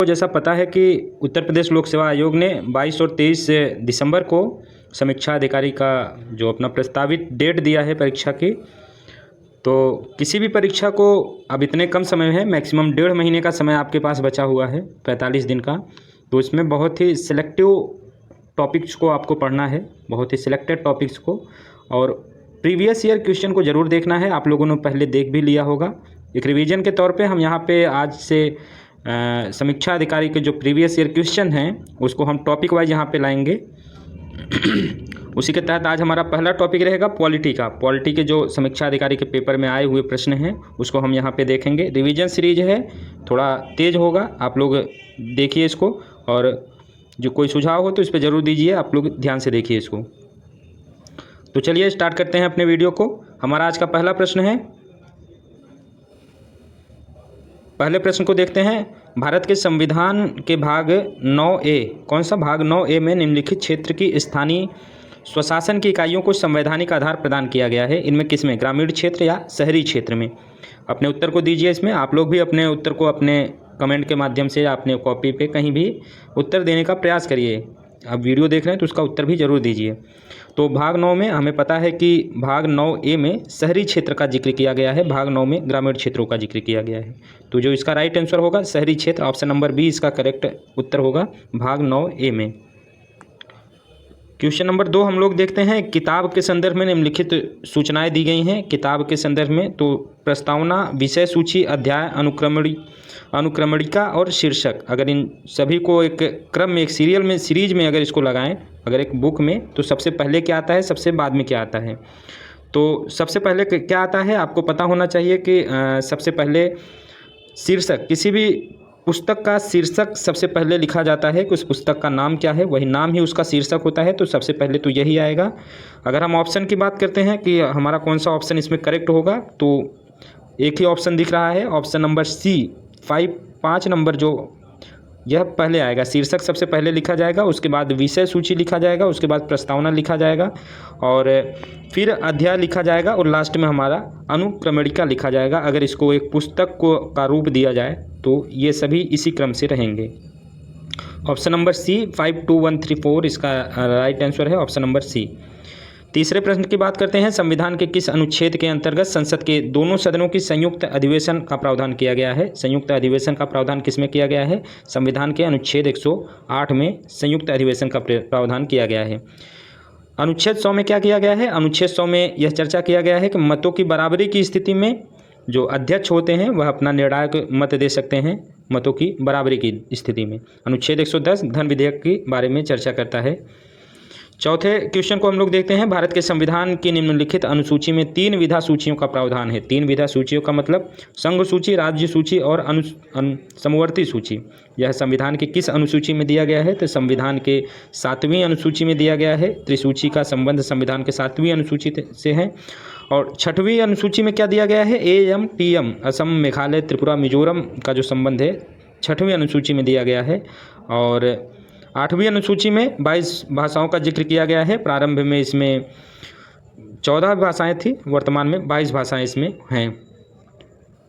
तो जैसा पता है कि उत्तर प्रदेश लोक सेवा आयोग ने 22 और 23 दिसंबर को समीक्षा अधिकारी का जो अपना प्रस्तावित डेट दिया है परीक्षा की, तो किसी भी परीक्षा को अब इतने कम समय है, मैक्सिमम 1.5 महीने का समय आपके पास बचा हुआ है, 45 दिन का। तो इसमें बहुत ही सिलेक्टिव टॉपिक्स को आपको पढ़ना है, बहुत ही सिलेक्टेड टॉपिक्स को, और प्रीवियस ईयर क्वेश्चन को ज़रूर देखना है। आप लोगों ने पहले देख भी लिया होगा। एक रिवीजन के तौर पे हम यहाँ पे आज से समीक्षा अधिकारी के जो प्रीवियस ईयर क्वेश्चन हैं उसको हम टॉपिक वाइज यहाँ पे लाएंगे। उसी के तहत आज हमारा पहला टॉपिक रहेगा पॉलिटी का। पॉलिटी के जो समीक्षा अधिकारी के पेपर में आए हुए प्रश्न हैं उसको हम यहाँ पे देखेंगे। रिवीजन सीरीज है, थोड़ा तेज होगा, आप लोग देखिए इसको, और जो कोई सुझाव हो तो इस पर ज़रूर दीजिए, आप लोग ध्यान से देखिए इसको। तो चलिए स्टार्ट करते हैं अपने वीडियो को। हमारा आज का पहला प्रश्न है, पहले प्रश्न को देखते हैं। भारत के संविधान के भाग 9A, कौन सा भाग 9A में निम्नलिखित क्षेत्र की स्थानीय स्वशासन की इकाइयों को संवैधानिक आधार प्रदान किया गया है? इनमें किसमें, ग्रामीण क्षेत्र या शहरी क्षेत्र में? अपने उत्तर को दीजिए इसमें। आप लोग भी अपने उत्तर को अपने कमेंट के माध्यम से अपने कॉपी पे कहीं भी उत्तर देने का प्रयास करिए। आप वीडियो देख रहे हैं तो उसका उत्तर भी ज़रूर दीजिए। तो भाग 9 में हमें पता है कि भाग 9A में शहरी क्षेत्र का जिक्र किया गया है, भाग 9 में ग्रामीण क्षेत्रों का जिक्र किया गया है। तो जो इसका राइट आंसर होगा शहरी क्षेत्र, ऑप्शन नंबर बी इसका करेक्ट उत्तर होगा भाग 9A में। क्वेश्चन नंबर 2 हम लोग देखते हैं। किताब के संदर्भ में निम्नलिखित सूचनाएं दी गई हैं। किताब के संदर्भ में तो प्रस्तावना, विषय सूची, अध्याय, अनुक्रमणिका और शीर्षक, अगर इन सभी को एक क्रम में, एक सीरियल में, सीरीज में अगर इसको लगाएं, अगर एक बुक में, तो सबसे पहले क्या आता है, सबसे बाद में क्या आता है? तो सबसे पहले क्या आता है आपको पता होना चाहिए कि सबसे पहले शीर्षक, किसी भी पुस्तक का शीर्षक सबसे पहले लिखा जाता है कि उस पुस्तक का नाम क्या है, वही नाम ही उसका शीर्षक होता है। तो सबसे पहले तो यही आएगा। अगर हम ऑप्शन की बात करते हैं कि हमारा कौन सा ऑप्शन इसमें करेक्ट होगा, तो एक ही ऑप्शन दिख रहा है, ऑप्शन नंबर सी, 5 नंबर जो यह पहले आएगा। शीर्षक सबसे पहले लिखा जाएगा, उसके बाद विषय सूची लिखा जाएगा, उसके बाद प्रस्तावना लिखा जाएगा, और फिर अध्याय लिखा जाएगा, और लास्ट में हमारा अनुक्रमणिका लिखा जाएगा। अगर इसको एक पुस्तक को का रूप दिया जाए तो ये सभी इसी क्रम से रहेंगे। ऑप्शन नंबर सी, 5, 2, 1, 3, 4 इसका राइट आंसर है, ऑप्शन नंबर सी। तीसरे प्रश्न की बात करते हैं। संविधान के किस अनुच्छेद के अंतर्गत संसद के दोनों सदनों की संयुक्त अधिवेशन का प्रावधान किया गया है? संयुक्त अधिवेशन का प्रावधान किसमें किया गया है? संविधान के अनुच्छेद 108 में संयुक्त अधिवेशन का प्रावधान किया गया है। अनुच्छेद 100 में क्या किया गया है? अनुच्छेद 100 में यह चर्चा किया गया है कि मतों की बराबरी की स्थिति में जो अध्यक्ष होते हैं वह अपना निर्णायक मत दे सकते हैं, मतों की बराबरी की स्थिति में। अनुच्छेद 110 धन विधेयक के बारे में चर्चा करता है। चौथे क्वेश्चन को हम लोग देखते हैं। भारत के संविधान की निम्नलिखित अनुसूची में 3 विधा सूचियों का प्रावधान है। 3 विधा सूचियों का मतलब संघ सूची, राज्य सूची और समवर्ती सूची। यह संविधान के किस अनुसूची में दिया गया है? तो संविधान के 7वीं अनुसूची में दिया गया है। त्रिसूची का संबंध संविधान के 7वीं अनुसूची से है। और 6वीं अनुसूची में क्या दिया गया है? AMTM, असम, मेघालय, त्रिपुरा, मिजोरम का जो संबंध है 6वीं अनुसूची में दिया गया है। और 8वीं अनुसूची में 22 भाषाओं का जिक्र किया गया है। प्रारंभ में इसमें 14 भाषाएं थी, वर्तमान में 22 भाषाएं इसमें हैं।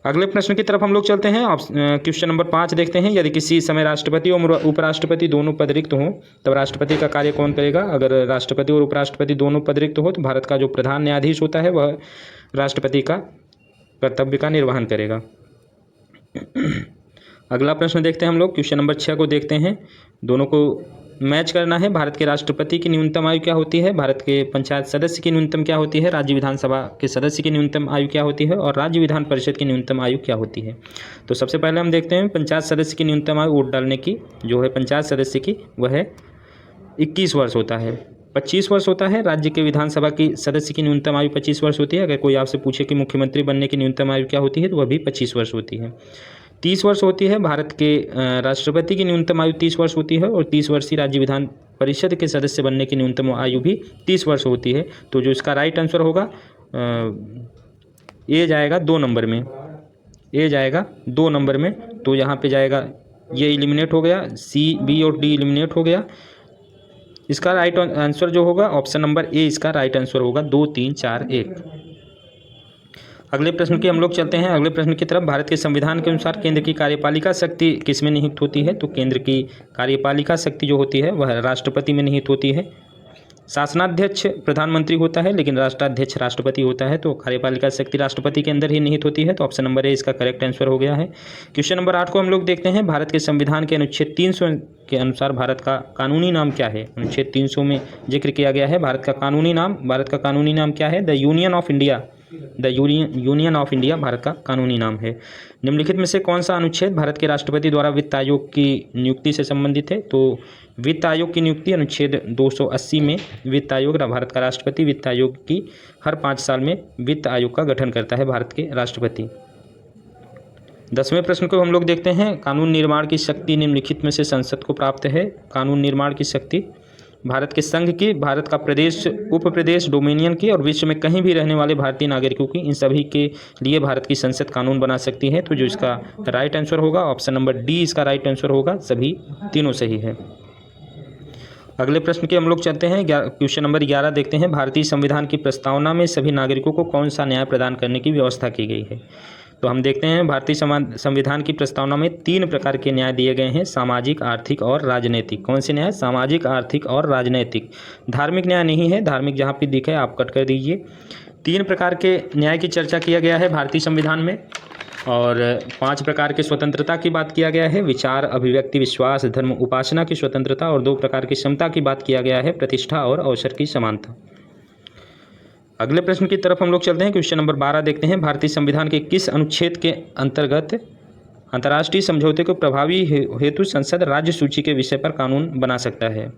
अगले प्रश्न की तरफ हम लोग चलते हैं। क्वेश्चन नंबर 5 देखते हैं। यदि किसी समय राष्ट्रपति और उपराष्ट्रपति दोनों पद रिक्त हों तब राष्ट्रपति का कार्य कौन करेगा? अगर राष्ट्रपति और उपराष्ट्रपति दोनों पद रिक्त हो तो भारत का जो प्रधान न्यायाधीश होता है वह राष्ट्रपति का कर्तव्य का निर्वहन करेगा। अगला प्रश्न देखते हैं हम लोग। क्वेश्चन नंबर 6 को देखते हैं। दोनों को मैच करना है। भारत के राष्ट्रपति की न्यूनतम आयु क्या होती है? भारत के पंचायत सदस्य की न्यूनतम क्या होती है? राज्य विधानसभा के सदस्य की न्यूनतम आयु क्या होती है? और राज्य विधान परिषद की न्यूनतम आयु क्या होती है? तो सबसे पहले हम देखते हैं पंचायत सदस्य की न्यूनतम आयु वोट डालने की जो है पंचायत सदस्य की, वह है 21 वर्ष होता है। 25 वर्ष होता है। राज्य के विधानसभा की सदस्य की न्यूनतम आयु 25 वर्ष होती है। अगर कोई आपसे पूछे कि मुख्यमंत्री बनने की न्यूनतम आयु क्या होती है तो वह भी 25 वर्ष होती है। 30 वर्ष होती है। भारत के राष्ट्रपति की न्यूनतम आयु 30 वर्ष होती है, और 30 वर्षीय राज्य विधान परिषद के सदस्य बनने की न्यूनतम आयु भी 30 वर्ष होती है। तो जो इसका राइट आंसर होगा ए जाएगा 2 नंबर में, ए जाएगा 2 नंबर में। तो यहाँ पे जाएगा, ये एलिमिनेट हो गया, सी, बी और डी एलिमिनेट हो गया। इसका राइट आंसर जो होगा ऑप्शन नंबर ए इसका राइट आंसर होगा, 2, 3, 4, 1। अगले प्रश्न की हम लोग चलते हैं अगले प्रश्न की तरफ। भारत के संविधान के अनुसार केंद्र की कार्यपालिका शक्ति किस में निहित होती है? तो केंद्र की कार्यपालिका शक्ति जो होती है वह राष्ट्रपति में निहित होती है। शासनाध्यक्ष प्रधानमंत्री होता है, लेकिन राष्ट्राध्यक्ष राष्ट्रपति होता है, तो कार्यपालिका शक्ति राष्ट्रपति के अंदर ही निहित होती है। तो ऑप्शन नंबर ए इसका करेक्ट आंसर हो गया है। क्वेश्चन नंबर 8 को हम लोग देखते हैं। भारत के संविधान के अनुच्छेद 300 के अनुसार भारत का कानूनी नाम क्या है? अनुच्छेद 300 में जिक्र किया गया है भारत का कानूनी नाम क्या है? The union of India Bharat का कानूनी नाम है। निम्नलिखित में से कौन सा अनुच्छेद भारत के राष्ट्रपति द्वारा वित्त आयोग की नियुक्ति से संबंधित है? तो वित्त आयोग की नियुक्ति अनुच्छेद 280 में वित्त आयोग भारत का राष्ट्रपति वित्त आयोग की हर 5 साल में वित्त आयोग का गठन करता है भारत के राष्ट्रपति। 10वें प्रश्न को हम लोग देखते हैं। कानून निर्माण की शक्ति निम्नलिखित में से संसद को प्राप्त है। कानून निर्माण की शक्ति भारत के संघ की, भारत का प्रदेश, उप प्रदेश, डोमिनियन की और विश्व में कहीं भी रहने वाले भारतीय नागरिकों की, इन सभी के लिए भारत की संसद कानून बना सकती है। तो जो इसका राइट आंसर होगा ऑप्शन नंबर डी इसका राइट आंसर होगा। सभी तीनों सही है। अगले प्रश्न के हम लोग चलते हैं। क्वेश्चन नंबर 11 देखते हैं। भारतीय संविधान की प्रस्तावना में सभी नागरिकों को कौन सा न्याय प्रदान करने की व्यवस्था की गई है? तो हम देखते हैं भारतीय संविधान की प्रस्तावना में 3 प्रकार के न्याय दिए गए हैं, सामाजिक, आर्थिक और राजनीतिक। कौन से न्याय? सामाजिक, आर्थिक और राजनीतिक। धार्मिक न्याय नहीं है, धार्मिक जहाँ पे दिखे आप कट कर दीजिए। 3 प्रकार के न्याय की चर्चा किया गया है भारतीय संविधान में, और 5 प्रकार के स्वतंत्रता की बात किया गया है, विचार, अभिव्यक्ति, विश्वास, धर्म, उपासना की स्वतंत्रता, और 2 प्रकार की समता की बात किया गया है, प्रतिष्ठा और अवसर की समानता। अगले प्रश्न की तरफ हम लोग चलते हैं। क्वेश्चन नंबर 12 देखते हैं। भारतीय संविधान के किस अनुच्छेद के अंतर्गत अंतर्राष्ट्रीय समझौते को प्रभावी हेतु संसद राज्य सूची के विषय पर कानून बना सकता है?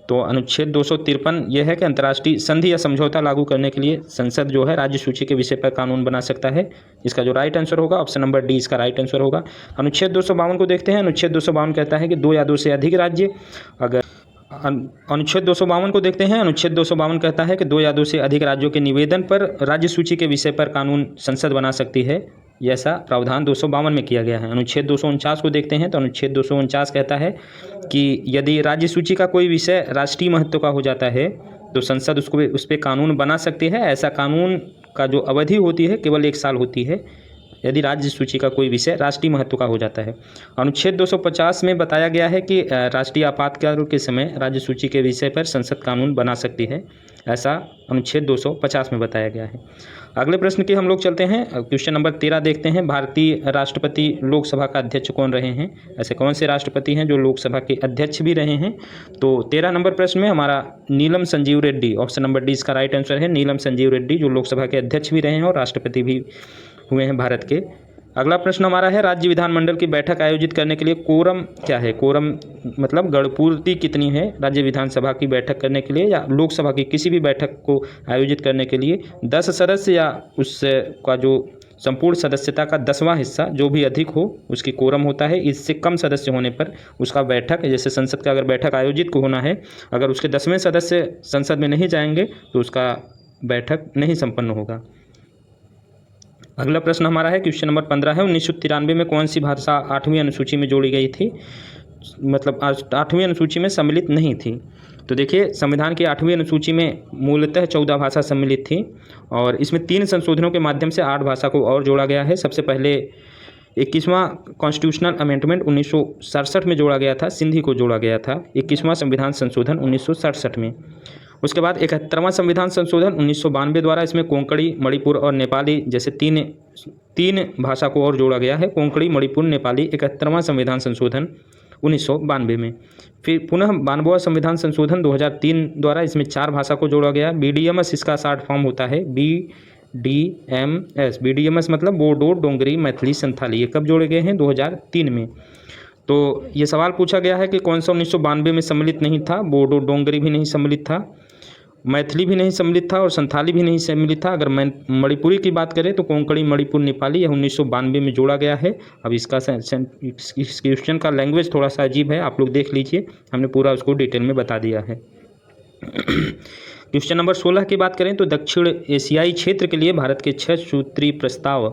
तो अनुच्छेद 253 यह है कि अंतर्राष्ट्रीय संधि या समझौता लागू करने के लिए संसद जो है राज्य सूची के विषय पर कानून बना सकता है। इसका जो राइट आंसर होगा ऑप्शन नंबर डी इसका राइट आंसर होगा। अनुच्छेद 252 को देखते हैं। अनुच्छेद 252 कहता है कि 2 या 2 से अधिक राज्य, अगर अनुच्छेद 252 को देखते हैं। अनुच्छेद 252 कहता है कि 2 या 2 से अधिक राज्यों के निवेदन पर राज्य सूची के विषय पर कानून संसद बना सकती है। ऐसा प्रावधान 252 में किया गया है। अनुच्छेद 249 को देखते हैं। तो अनुच्छेद 249 कहता है कि यदि राज्य सूची का कोई विषय राष्ट्रीय महत्व का हो जाता है तो संसद उस पर कानून बना सकती है। ऐसा कानून का जो अवधि होती है केवल 1 साल होती है, यदि राज्य सूची का कोई विषय राष्ट्रीय महत्व का हो जाता है। अनुच्छेद 250 में बताया गया है कि राष्ट्रीय आपातकाल के समय राज्य सूची के विषय पर संसद कानून बना सकती है। ऐसा अनुच्छेद 250 में बताया गया है। अगले प्रश्न की हम लोग चलते हैं। क्वेश्चन नंबर 13 देखते हैं। भारतीय राष्ट्रपति लोकसभा का अध्यक्ष कौन रहे हैं? ऐसे कौन से राष्ट्रपति हैं जो लोकसभा के अध्यक्ष भी रहे हैं? तो 13 नंबर प्रश्न में हमारा Neelam Sanjiva Reddy, option number D इसका राइट आंसर है। नीलम संजीव रेड्डी जो लोकसभा के अध्यक्ष भी रहे हैं और राष्ट्रपति भी हुए हैं भारत के। अगला प्रश्न हमारा है, राज्य विधानमंडल की बैठक आयोजित करने के लिए कोरम क्या है? कोरम मतलब गणपूर्ति कितनी है राज्य विधानसभा की बैठक करने के लिए या लोकसभा की किसी भी बैठक को आयोजित करने के लिए? 10 सदस्य या उससे का जो संपूर्ण सदस्यता का 10वां हिस्सा जो भी अधिक हो उसकी कोरम होता है। इससे कम सदस्य होने पर उसका बैठक, जैसे संसद का अगर बैठक आयोजित को होना है, अगर उसके 10वें सदस्य संसद में नहीं जाएंगे तो उसका बैठक नहीं संपन्न होगा। अगला प्रश्न हमारा है क्वेश्चन नंबर 15 है। 1993 में कौन सी भाषा 8वीं अनुसूची में जोड़ी गई थी? मतलब 8वीं अनुसूची में सम्मिलित नहीं थी। तो देखिए संविधान की 8वीं अनुसूची में मूलतः 14 भाषा सम्मिलित थी और इसमें 3 संशोधनों के माध्यम से 8 भाषा को और जोड़ा गया है। सबसे पहले 21वां कॉन्स्टिट्यूशनल अमेंडमेंट 1967 में जोड़ा गया था, सिंधी को जोड़ा गया था। 21वां संविधान संशोधन 1967 में। उसके बाद 71वां संविधान संशोधन 1992 द्वारा इसमें कोंकणी, मणिपुर और नेपाली जैसे तीन भाषा को और जोड़ा गया है। कोंकणी, मणिपुर, नेपाली 71वां संविधान संशोधन 1992 में। फिर पुनः 92वां संविधान संशोधन 2003 द्वारा इसमें 4 भाषा को जोड़ा गया। BDMS इसका शॉर्ट फॉर्म होता है, BDMS। BDMS मतलब बोडो, डोंगरी, मैथिली, संथाली। ये कब जोड़े गए हैं? 2003 में। तो ये सवाल पूछा गया है कि कौन सा 1992 में सम्मिलित नहीं था? बोडो, डोंगरी भी नहीं सम्मिलित था, मैथिली भी नहीं सम्मिलित था और संथाली भी नहीं सम्मिलित था। अगर मणिपुरी की बात करें तो कोंकणी, मणिपुर, नेपाली यह 1992 में जोड़ा गया है। अब इसका इस क्वेश्चन का लैंग्वेज थोड़ा सा अजीब है, आप लोग देख लीजिए, हमने पूरा उसको डिटेल में बता दिया है। क्वेश्चन नंबर 16 की बात करें तो दक्षिण एशियाई क्षेत्र के लिए भारत के 6 सूत्री प्रस्ताव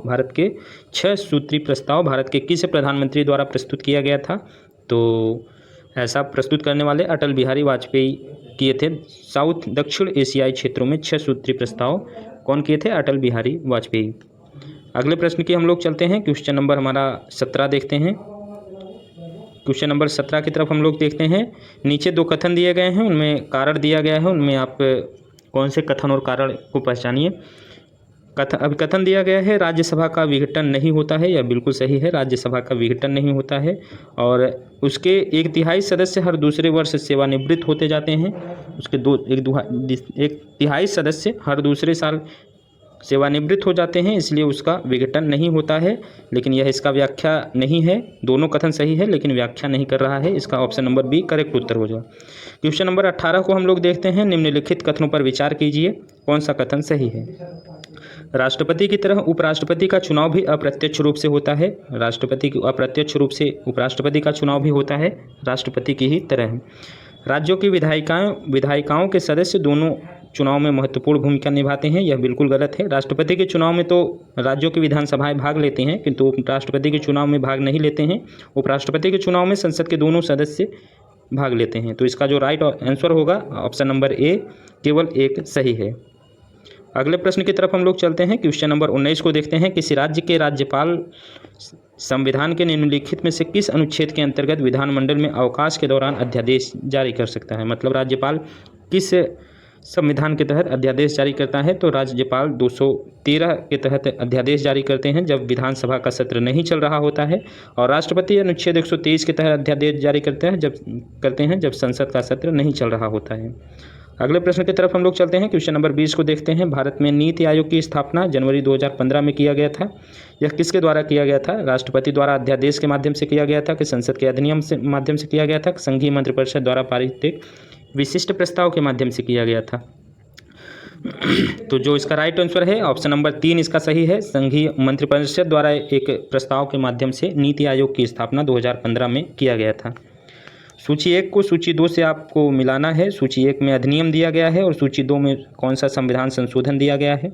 भारत के किस प्रधानमंत्री द्वारा प्रस्तुत किया गया था? तो ऐसा प्रस्तुत करने वाले अटल बिहारी वाजपेयी किए थे। दक्षिण एशियाई क्षेत्रों में 6 सूत्री प्रस्ताव कौन किए थे? अटल बिहारी वाजपेयी। अगले प्रश्न की हम लोग चलते हैं। क्वेश्चन नंबर हमारा 17 देखते हैं। क्वेश्चन नंबर 17 की तरफ हम लोग देखते हैं। नीचे 2 कथन दिए गए हैं, उनमें कारण दिया गया है, उनमें आप कौन से कथन और कारण को पहचानिए। कथन दिया गया है राज्यसभा का विघटन नहीं होता है, यह बिल्कुल सही है, राज्यसभा का विघटन नहीं होता है। और उसके 1/3 सदस्य हर दूसरे वर्ष सेवानिवृत्त होते जाते हैं। उसके 1/3 सदस्य हर दूसरे साल सेवानिवृत्त हो जाते हैं, इसलिए उसका विघटन नहीं होता है। लेकिन यह इसका व्याख्या नहीं है। दोनों कथन सही है लेकिन व्याख्या नहीं कर रहा है। इसका ऑप्शन नंबर बी करेक्ट उत्तर हो जाए। क्वेश्चन नंबर 18 को हम लोग देखते हैं। निम्नलिखित कथनों पर विचार कीजिए, कौन सा कथन सही है। राष्ट्रपति की तरह उपराष्ट्रपति का चुनाव भी अप्रत्यक्ष रूप से होता है। राष्ट्रपति की अप्रत्यक्ष रूप से उपराष्ट्रपति का चुनाव भी होता है, राष्ट्रपति की ही तरह। राज्यों की विधायिकाओं के सदस्य दोनों चुनाव में महत्वपूर्ण भूमिका निभाते हैं, यह बिल्कुल गलत है। राष्ट्रपति के चुनाव में तो राज्यों की विधानसभाएं भाग लेते हैं, किंतु उपराष्ट्रपति के चुनाव में भाग नहीं लेते हैं। उपराष्ट्रपति के चुनाव में संसद के दोनों सदस्य भाग लेते हैं। तो इसका जो राइट आंसर होगा ऑप्शन नंबर ए केवल एक सही है। अगले प्रश्न की तरफ हम लोग चलते हैं। क्वेश्चन नंबर 19 को देखते हैं। किसी राज्य के राज्यपाल संविधान के निम्नलिखित में से किस अनुच्छेद के अंतर्गत विधानमंडल में अवकाश के दौरान अध्यादेश जारी कर सकता है। मतलब राज्यपाल किस संविधान के तहत अध्यादेश जारी करता है। तो राज्यपाल 213 के तहत अध्यादेश जारी करते हैं जब विधानसभा का सत्र नहीं चल रहा होता है। और राष्ट्रपति अनुच्छेद 123 के तहत अध्यादेश जारी करते हैं जब संसद का सत्र नहीं चल रहा होता है। अगले प्रश्न की तरफ हम लोग चलते हैं। क्वेश्चन नंबर 20 को देखते हैं। भारत में नीति आयोग की स्थापना जनवरी 2015 में किया गया था। यह किसके द्वारा किया गया था। राष्ट्रपति द्वारा अध्यादेश के माध्यम से किया गया था कि संसद के अधिनियम से माध्यम से किया गया था, संघीय मंत्रिपरिषद द्वारा पारित एक विशिष्ट प्रस्ताव के माध्यम से किया गया था। तो जो इसका राइट आंसर है ऑप्शन नंबर 3 इसका सही है। संघीय मंत्रिपरिषद द्वारा एक प्रस्ताव के माध्यम से नीति आयोग की स्थापना 2015 में किया गया था। सूची 1 को सूची 2 से आपको मिलाना है। सूची 1 में अधिनियम दिया गया है और सूची 2 में कौन सा संविधान संशोधन दिया गया है।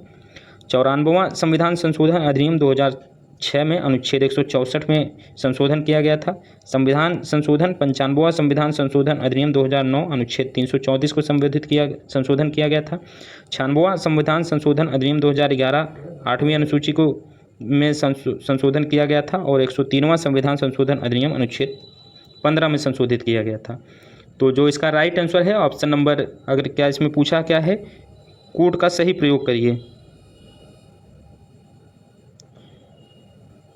94वां संविधान संशोधन अधिनियम 2006 में अनुच्छेद 164 में संशोधन किया गया था। संविधान संशोधन 95वां संविधान संशोधन अधिनियम 2009 अनुच्छेद 334 को संशोधन किया गया था। 96वां संविधान संशोधन अधिनियम 2011 8वीं अनुसूची को में संशोधन किया गया था। और 103वां संविधान संशोधन अधिनियम अनुच्छेद 15 में संशोधित किया गया था। तो जो इसका राइट आंसर है ऑप्शन नंबर, अगर क्या इसमें पूछा क्या है, कोड का सही प्रयोग करिए।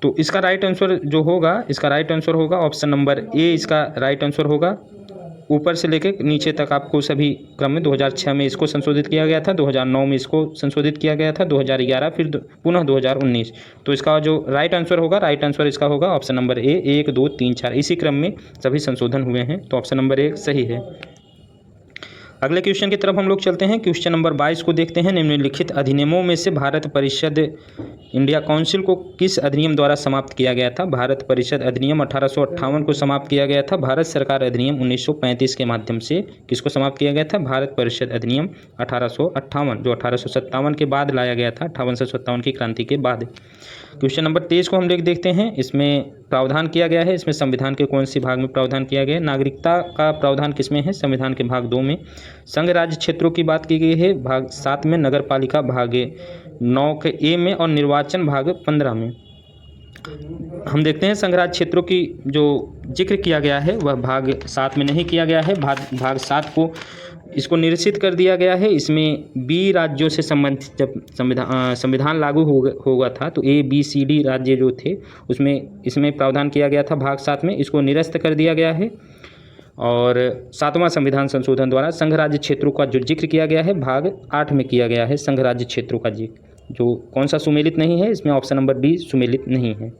तो इसका राइट आंसर जो होगा, इसका राइट आंसर होगा ऑप्शन नंबर ए, इसका राइट आंसर होगा। ऊपर से लेकर नीचे तक आपको सभी क्रम में 2006 में इसको संशोधित किया गया था, 2009 में इसको संशोधित किया गया था, 2011 फिर पुनः 2019। तो इसका जो राइट आंसर होगा, राइट आंसर इसका होगा ऑप्शन नंबर ए, 1 2 3 4 इसी क्रम में सभी संशोधन हुए हैं। तो ऑप्शन नंबर ए सही है। अगले क्वेश्चन की तरफ हम लोग चलते हैं। क्वेश्चन नंबर 22 को देखते हैं। निम्नलिखित अधिनियमों में से भारत परिषद इंडिया काउंसिल को किस अधिनियम द्वारा समाप्त किया गया था। भारत परिषद अधिनियम 1858 को समाप्त किया गया था। भारत सरकार अधिनियम 1935 के माध्यम से किसको समाप्त किया गया था। भारत परिषद अधिनियम 1858 जो 1857 के बाद लाया गया था, 58 से 57 की क्रांति के बाद। क्वेश्चन नंबर 23 को हम लोग देखते हैं। इसमें प्रावधान किया गया है, इसमें संविधान के कौन सी भाग में प्रावधान किया गया है। नागरिकता का प्रावधान किसमें है, संविधान के भाग 2 में। संघ राज्य क्षेत्रों की बात की गई है भाग 7 में, नगर पालिका भाग 9 के ए में और निर्वाचन भाग 15 में। हम देखते हैं संघ राज्य क्षेत्रों की जो जिक्र किया गया है वह भाग 7 में नहीं किया गया है। भाग 7 को इसको निरसित कर दिया गया है। इसमें बी राज्यों से संबंधित जब संविधान लागू होगा था तो ए बी सी डी राज्य जो थे इसमें प्रावधान किया गया था भाग 7 में, इसको निरस्त कर दिया गया है। और 7वां संविधान संशोधन द्वारा संघ राज्य क्षेत्रों का जो जिक्र किया गया है भाग 8 में किया गया है। संघ राज्य क्षेत्रों का जिक्र जो कौन सा सुमेलित नहीं है, इसमें ऑप्शन नंबर डी सुमेलित नहीं है।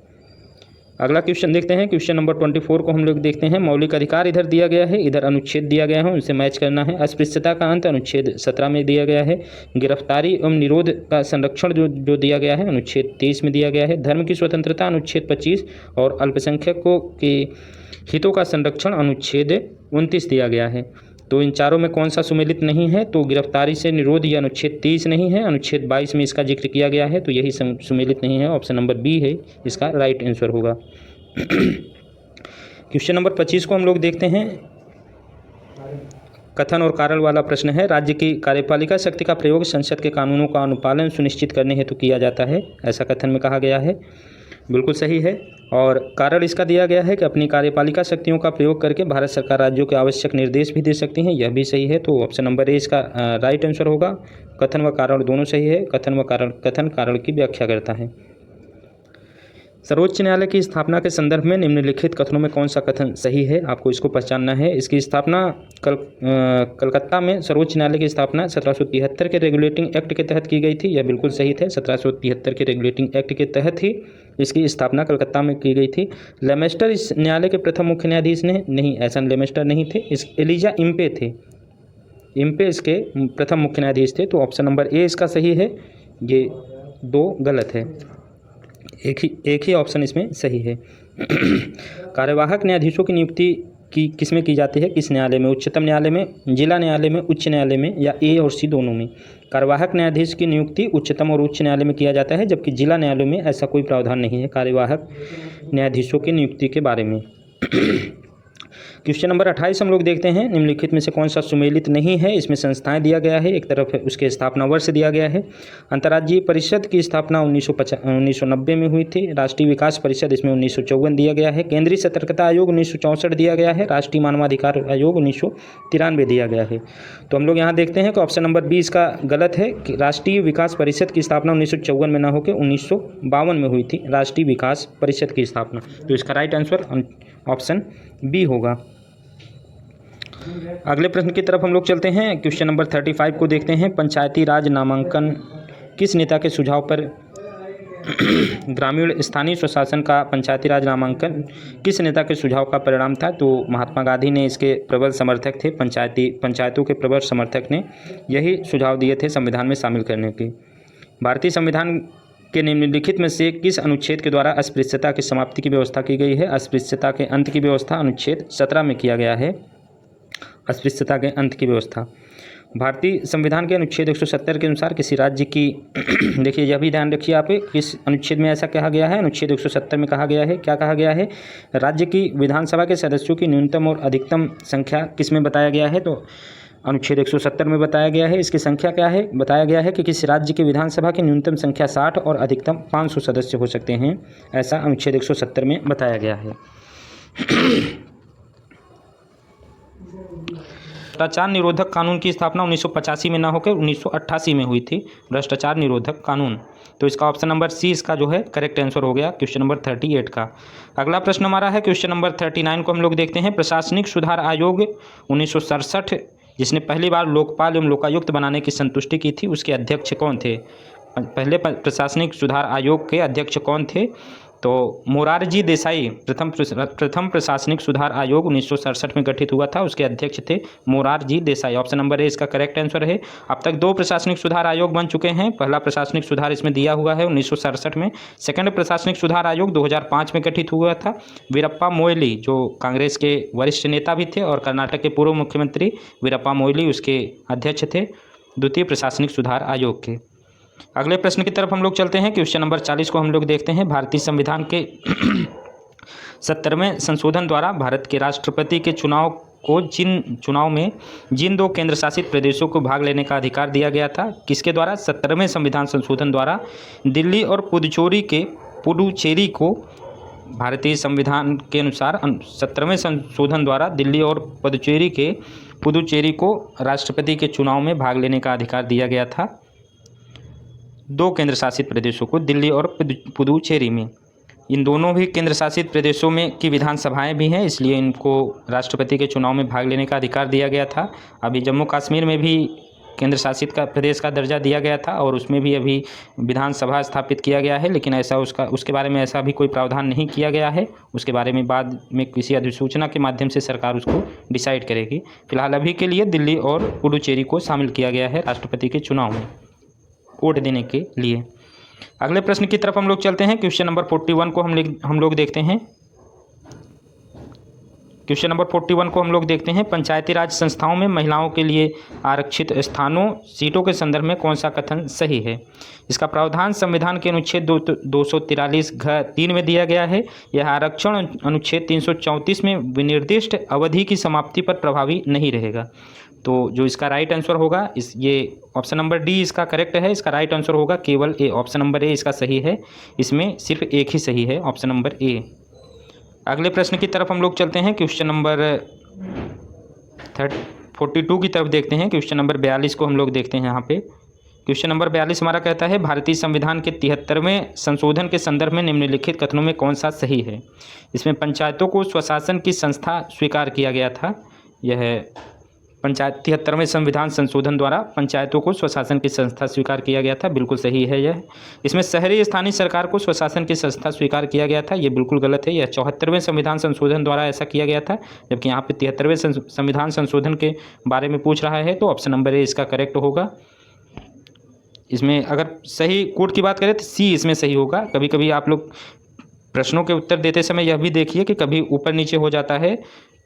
अगला क्वेश्चन देखते हैं। क्वेश्चन नंबर 24 को हम लोग देखते हैं। मौलिक अधिकार इधर दिया गया है, इधर अनुच्छेद दिया गया है, उनसे मैच करना है। अस्पृश्यता का अंत अनुच्छेद 17 में दिया गया है। गिरफ्तारी एवं निरोध का संरक्षण जो दिया गया है अनुच्छेद 23 में दिया गया है। धर्म की स्वतंत्रता अनुच्छेद 25 और अल्पसंख्यकों के हितों का संरक्षण अनुच्छेद 29 दिया गया है। तो इन चारों में कौन सा सुमेलित नहीं है, तो गिरफ्तारी से निरोध ये अनुच्छेद 23 नहीं है, अनुच्छेद 22 में इसका जिक्र किया गया है, तो यही सुमेलित नहीं है। ऑप्शन नंबर बी है इसका राइट आंसर होगा। क्वेश्चन नंबर 25 को हम लोग देखते हैं। कथन और कारण वाला प्रश्न है। राज्य की कार्यपालिका शक्ति का प्रयोग संसद के कानूनों का अनुपालन सुनिश्चित करने हेतु किया जाता है, ऐसा कथन में कहा गया है। बिल्कुल सही है। और कारण इसका दिया गया है कि अपनी कार्यपालिका शक्तियों का प्रयोग करके भारत सरकार राज्यों को आवश्यक निर्देश भी दे सकती हैं, यह भी सही है। तो ऑप्शन नंबर ए इसका राइट आंसर होगा। कथन व कारण दोनों सही है। कथन व कारण, कथन कारण की व्याख्या करता है। सर्वोच्च न्यायालय की स्थापना के संदर्भ में निम्नलिखित कथनों में कौन सा कथन सही है, आपको इसको पहचानना है। इसकी स्थापना कलकत्ता में सर्वोच्च न्यायालय की स्थापना 1773 के रेगुलेटिंग एक्ट के तहत की गई थी, यह बिल्कुल सही थे। 1773 के रेगुलेटिंग एक्ट के तहत ही इसकी स्थापना कलकत्ता में की गई थी। लेमेस्टर इस न्यायालय के प्रथम मुख्य न्यायाधीश नहीं, ऐसा लेमेस्टर नहीं थे। इस एलिजा इम्पे थे, इम्पे इसके प्रथम मुख्य न्यायाधीश थे। तो ऑप्शन नंबर ए इसका सही है, ये दो गलत है। एक ही ऑप्शन इसमें सही है। कार्यवाहक न्यायाधीशों की नियुक्ति किसमें की जाती है, किस न्यायालय में? उच्चतम न्यायालय में, जिला न्यायालय में, उच्च न्यायालय में, या ए और सी दोनों में? कार्यवाहक न्यायाधीश की नियुक्ति उच्चतम और उच्च न्यायालय में किया जाता है, जबकि जिला न्यायालयों में ऐसा कोई प्रावधान नहीं है कार्यवाहक न्यायाधीशों की नियुक्ति के बारे में। क्वेश्चन नंबर 28 हम लोग देखते हैं, निम्नलिखित में से कौन सा सुमेलित नहीं है। इसमें संस्थाएं दिया गया है, एक तरफ उसके स्थापना वर्ष दिया गया है। अंतर्राज्यीय परिषद की स्थापना 1990 में हुई थी। राष्ट्रीय विकास परिषद इसमें 1954 दिया गया है। केंद्रीय सतर्कता आयोग 1964 दिया गया है। राष्ट्रीय मानवाधिकार आयोग 1993 दिया गया है। तो हम लोग यहाँ देखते हैं कि ऑप्शन नंबर 20 का गलत है कि राष्ट्रीय विकास परिषद की स्थापना 1954 में ना होकर 1952 में हुई थी राष्ट्रीय विकास परिषद की स्थापना। तो इसका राइट आंसर ऑप्शन बी होगा। अगले प्रश्न की तरफ हम लोग चलते हैं। क्वेश्चन नंबर 35 को देखते हैं। पंचायती राज नामांकन किस नेता के सुझाव पर ग्रामीण स्थानीय स्वशासन का पंचायती राज नामांकन किस नेता के सुझाव का परिणाम था? तो महात्मा गांधी ने इसके प्रबल समर्थक थे। पंचायतों के प्रबल समर्थक ने यही सुझाव दिए थे संविधान में शामिल करने की। भारतीय संविधान के निम्नलिखित में से किस अनुच्छेद के द्वारा अस्पृश्यता की समाप्ति की व्यवस्था की गई है? अस्पृश्यता के अंत की व्यवस्था अनुच्छेद 17 में किया गया है। अस्पृश्यता के अंत की व्यवस्था भारतीय संविधान के अनुच्छेद 170 के अनुसार किसी राज्य की देखिए, यह भी ध्यान रखिए आप, किस अनुच्छेद में ऐसा कहा गया है? अनुच्छेद 170 में कहा गया है। क्या कहा गया है? राज्य की विधानसभा के सदस्यों की न्यूनतम और अधिकतम संख्या किस में बताया गया है? तो अनुच्छेद 170 में बताया गया है। इसकी संख्या क्या है? बताया गया है कि किसी राज्य की विधानसभा की न्यूनतम संख्या 60 और अधिकतम 500 सदस्य हो सकते हैं, ऐसा अनुच्छेद 170 में बताया गया है। भ्रष्टाचार निरोधक कानून की स्थापना 1985 में ना होकर 1988 में हुई थी, भ्रष्टाचार निरोधक कानून। तो इसका ऑप्शन नंबर सी इसका जो है करेक्ट आंसर हो गया क्वेश्चन नंबर 38 का। अगला प्रश्न हमारा है क्वेश्चन नंबर 39 को हम लोग देखते हैं। प्रशासनिक सुधार आयोग 1967 जिसने पहली बार लोकपाल एवं लोकायुक्त बनाने की संतुष्टि की थी, उसके अध्यक्ष कौन थे? पहले प्रशासनिक सुधार आयोग के अध्यक्ष कौन थे? तो मोरारजी देसाई। प्रथम प्रशासनिक सुधार आयोग 1967 में गठित हुआ था, उसके अध्यक्ष थे Morarji Desai. Option number A इसका करेक्ट आंसर है। अब तक 2 प्रशासनिक सुधार आयोग बन चुके हैं। पहला प्रशासनिक सुधार इसमें दिया हुआ है 1967 में। सेकंड प्रशासनिक सुधार आयोग 2005 में गठित हुआ था। वीरप्पा मोइली जो कांग्रेस के वरिष्ठ नेता भी थे और कर्नाटक के पूर्व मुख्यमंत्री वीरप्पा मोइली उसके अध्यक्ष थे द्वितीय प्रशासनिक सुधार आयोग के। अगले प्रश्न की तरफ हम लोग चलते हैं। क्वेश्चन नंबर 40 को हम लोग देखते हैं। भारतीय संविधान के 70वें संशोधन द्वारा भारत के राष्ट्रपति के चुनाव को जिन 2 केंद्र शासित प्रदेशों को भाग लेने का अधिकार दिया गया था, किसके द्वारा? 70वें संविधान संशोधन द्वारा दिल्ली और पुडुचेरी को भारतीय संविधान के अनुसार 70वें संशोधन द्वारा दिल्ली और पुडुचेरी को राष्ट्रपति के चुनाव में भाग लेने का अधिकार दिया गया था। 2 केंद्र शासित प्रदेशों को, दिल्ली और पुडुचेरी में। इन दोनों भी केंद्र शासित प्रदेशों में की विधानसभाएं भी हैं, इसलिए इनको राष्ट्रपति के चुनाव में भाग लेने का अधिकार दिया गया था। अभी जम्मू कश्मीर में भी केंद्र शासित का प्रदेश का दर्जा दिया गया था और उसमें भी अभी विधानसभा स्थापित किया गया है, लेकिन ऐसा उसके बारे में ऐसा भी कोई प्रावधान नहीं किया गया है। उसके बारे में बाद में किसी अधिसूचना के माध्यम से सरकार उसको डिसाइड करेगी। फिलहाल अभी के लिए दिल्ली और पुडुचेरी को शामिल किया गया है राष्ट्रपति के चुनाव में वोट देने के लिए। अगले प्रश्न की तरफ हम लोग चलते हैं। क्वेश्चन नंबर 41 को हम लोग देखते हैं। क्वेश्चन नंबर 41 को हम लोग देखते हैं, पंचायती राज संस्थाओं में महिलाओं के लिए आरक्षित स्थानों सीटों के संदर्भ में कौन सा कथन सही है। इसका प्रावधान संविधान के अनुच्छेद 243(3) में दिया गया है। यह आरक्षण अनुच्छेद 334 में विनिर्दिष्ट अवधि की समाप्ति पर प्रभावी नहीं रहेगा। तो जो इसका राइट आंसर होगा ये ऑप्शन नंबर डी इसका करेक्ट है। इसका राइट आंसर होगा केवल ए, ऑप्शन नंबर ए इसका सही है। इसमें सिर्फ एक ही सही है, ऑप्शन नंबर ए। अगले प्रश्न की तरफ हम लोग चलते हैं, क्वेश्चन नंबर 42 की तरफ देखते हैं। क्वेश्चन नंबर 42 को हम लोग देखते हैं यहाँ पे। क्वेश्चन नंबर 42 हमारा कहता है, भारतीय संविधान के 73वें संशोधन के संदर्भ में निम्नलिखित कथनों में कौन सा सही है। इसमें पंचायतों को स्वशासन की संस्था स्वीकार किया गया था। यह 73वें संविधान संशोधन द्वारा पंचायतों को स्वशासन की संस्था स्वीकार किया गया था, बिल्कुल सही है यह। इसमें शहरी स्थानीय सरकार को स्वशासन की संस्था स्वीकार किया गया था, यह बिल्कुल गलत है। यह 74वें संविधान संशोधन द्वारा ऐसा किया गया था, जबकि यहाँ पे 73वें संविधान संशोधन के बारे में पूछ रहा है, तो ऑप्शन नंबर ए इसका करेक्ट होगा। इसमें अगर सही कोड की बात करें तो सी इसमें सही होगा। कभी कभी आप लोग प्रश्नों के उत्तर देते समय यह भी देखिए कि कभी ऊपर नीचे हो जाता है,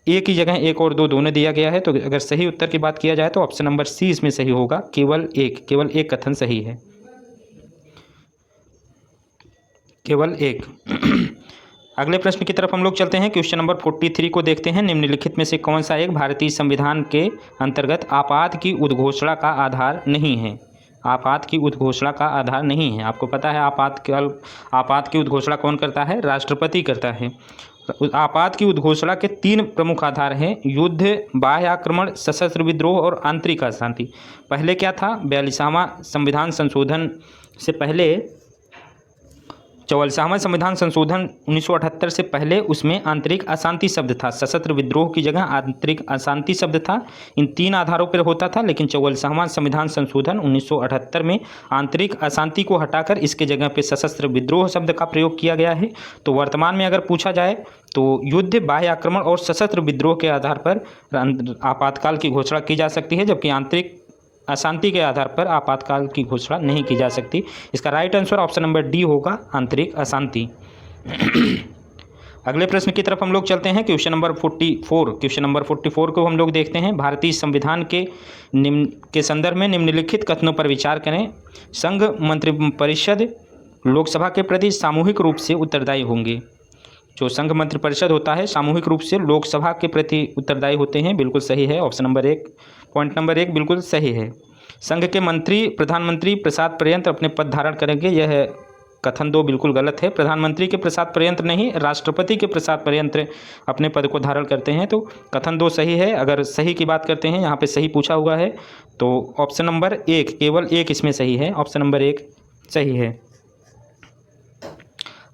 ए की जगह 1 और 2 दोनों दिया गया है। तो अगर सही उत्तर की बात किया जाए तो ऑप्शन नंबर सी इसमें सही होगा, केवल एक कथन सही है, केवल एक। अगले प्रश्न की तरफ हम लोग चलते हैं। क्वेश्चन नंबर 43 को देखते हैं, निम्नलिखित में से कौन सा एक भारतीय संविधान के अंतर्गत आपात की उद्घोषणा का आधार नहीं है। आपात की उद्घोषणा का आधार नहीं है। आपको पता है आपात की उद्घोषणा कौन करता है, राष्ट्रपति करता है। आपात की उद्घोषणा के 3 प्रमुख आधार हैं, युद्ध, बाह्य आक्रमण, सशस्त्र विद्रोह और आंतरिक अशांति। पहले क्या था, 42वां संविधान संशोधन से पहले 44वां संविधान संशोधन 1978 से पहले उसमें आंतरिक अशांति शब्द था, सशस्त्र विद्रोह की जगह आंतरिक अशांति शब्द था। इन 3 आधारों पर होता था, लेकिन 44वां संविधान संशोधन 1978 में आंतरिक अशांति को हटाकर इसके जगह पे सशस्त्र विद्रोह शब्द का प्रयोग किया गया है। तो वर्तमान में अगर पूछा जाए तो युद्ध, बाह्य आक्रमण और सशस्त्र विद्रोह के आधार पर आपातकाल की घोषणा की जा सकती है, जबकि आंतरिक अशांति के आधार पर आपातकाल की घोषणा नहीं की जा सकती। इसका right answer option number D होगा, आंतरिक अशांति। अगले प्रश्न की तरफ हम लोग चलते हैं, क्वेश्चन नंबर 44। क्वेश्चन नंबर 44 को हम लोग देखते हैं, भारतीय संविधान के संदर्भ में निम्नलिखित कथनों पर विचार करें। संघ मंत्रिपरिषद लोकसभा के प्रति सामूहिक रूप से उत्तरदायी होंगे। जो संघ मंत्रिपरिषद होता है सामूहिक रूप से लोकसभा के प्रति उत्तरदायी होते हैं, बिल्कुल सही है, ऑप्शन नंबर 1, पॉइंट नंबर 1 बिल्कुल सही है। संघ के मंत्री प्रधानमंत्री प्रसाद पर्यंत अपने पद धारण करेंगे, यह कथन 2 बिल्कुल गलत है। प्रधानमंत्री के प्रसाद पर्यंत नहीं, राष्ट्रपति के प्रसाद पर्यंत अपने पद को धारण करते हैं, तो कथन 2 सही है। अगर सही की बात करते हैं, यहाँ पे सही पूछा हुआ है, तो ऑप्शन नंबर 1, केवल 1 इसमें सही है, ऑप्शन नंबर 1 सही है।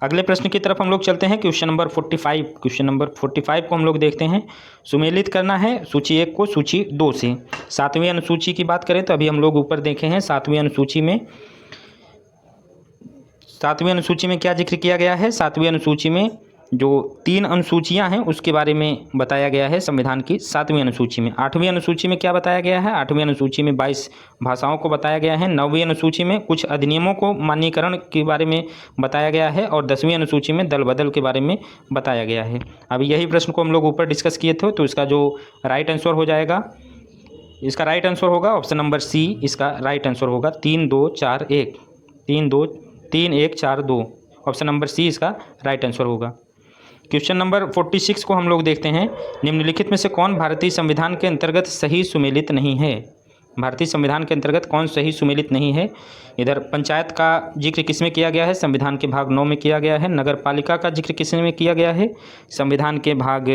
अगले प्रश्न की तरफ हम लोग चलते हैं, क्वेश्चन नंबर 45। क्वेश्चन नंबर 45 को हम लोग देखते हैं, सुमेलित करना है सूची 1 को सूची 2 से। 7वीं अनुसूची की बात करें तो अभी हम लोग ऊपर देखे हैं, 7वीं अनुसूची में क्या जिक्र किया गया है। 7वीं अनुसूची में जो 3 अनुसूचियां हैं उसके बारे में बताया गया है संविधान की 7वीं अनुसूची में। 8वीं अनुसूची में क्या बताया गया है, 8वीं अनुसूची में 22 भाषाओं को बताया गया है। 9वीं अनुसूची में कुछ अधिनियमों को मान्यीकरण के बारे में बताया गया है, और 10वीं अनुसूची में दल बदल के बारे में बताया गया है। अभी यही प्रश्न को हम लोग ऊपर डिस्कस किए थे, तो इसका जो राइट आंसर हो जाएगा, इसका राइट आंसर होगा ऑप्शन नंबर सी, इसका राइट आंसर होगा 3 2 4 1 3 2 3 1 4 2, ऑप्शन नंबर सी इसका राइट आंसर होगा। क्वेश्चन नंबर 46 को हम लोग देखते हैं, निम्नलिखित में से कौन भारतीय संविधान के अंतर्गत सही सुमेलित नहीं है। भारतीय संविधान के अंतर्गत कौन सही सुमेलित नहीं है। इधर पंचायत का जिक्र किस में किया गया है, संविधान के भाग 9 में किया गया है। नगर पालिका का जिक्र किस में किया गया है, संविधान के भाग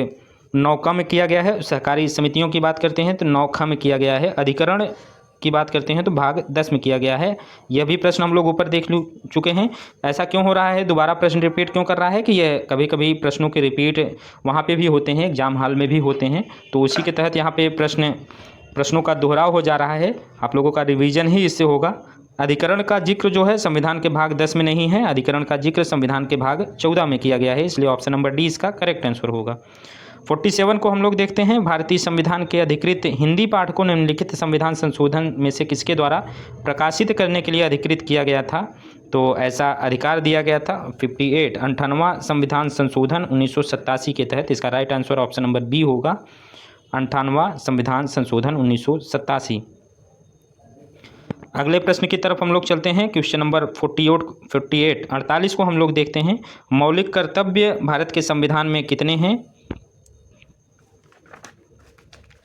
9 में किया गया है। सहकारी समितियों की बात करते हैं तो 9 में किया गया है। अधिकरण की बात करते हैं तो भाग 10 में किया गया है। यह भी प्रश्न हम लोग ऊपर देख चुके हैं। ऐसा क्यों हो रहा है, दोबारा प्रश्न रिपीट क्यों कर रहा है कि यह कभी कभी प्रश्नों के रिपीट वहाँ पे भी होते हैं, एग्जाम हॉल में भी होते हैं, तो उसी के तहत यहाँ पे प्रश्नों का दोहराव हो जा रहा है। आप लोगों का रिवीजन ही इससे होगा। अधिकरण का जिक्र जो है संविधान के भाग 10 में नहीं है, अधिकरण का जिक्र संविधान के भाग 14 में किया गया है, इसलिए ऑप्शन नंबर डी इसका करेक्ट आंसर होगा। 47 को हम लोग देखते हैं, भारतीय संविधान के अधिकृत हिंदी पाठ को निम्नलिखित संविधान संशोधन में से किसके द्वारा प्रकाशित करने के लिए अधिकृत किया गया था? तो ऐसा अधिकार दिया गया था 58 58वां संविधान संशोधन 1987 के तहत। इसका right answer option number B होगा, 58वां संविधान संशोधन 1987। अगले प्रश्न की तरफ हम लोग चलते हैं, क्वेश्चन नंबर 48 को हम लोग देखते हैं, मौलिक कर्तव्य भारत के संविधान में कितने हैं?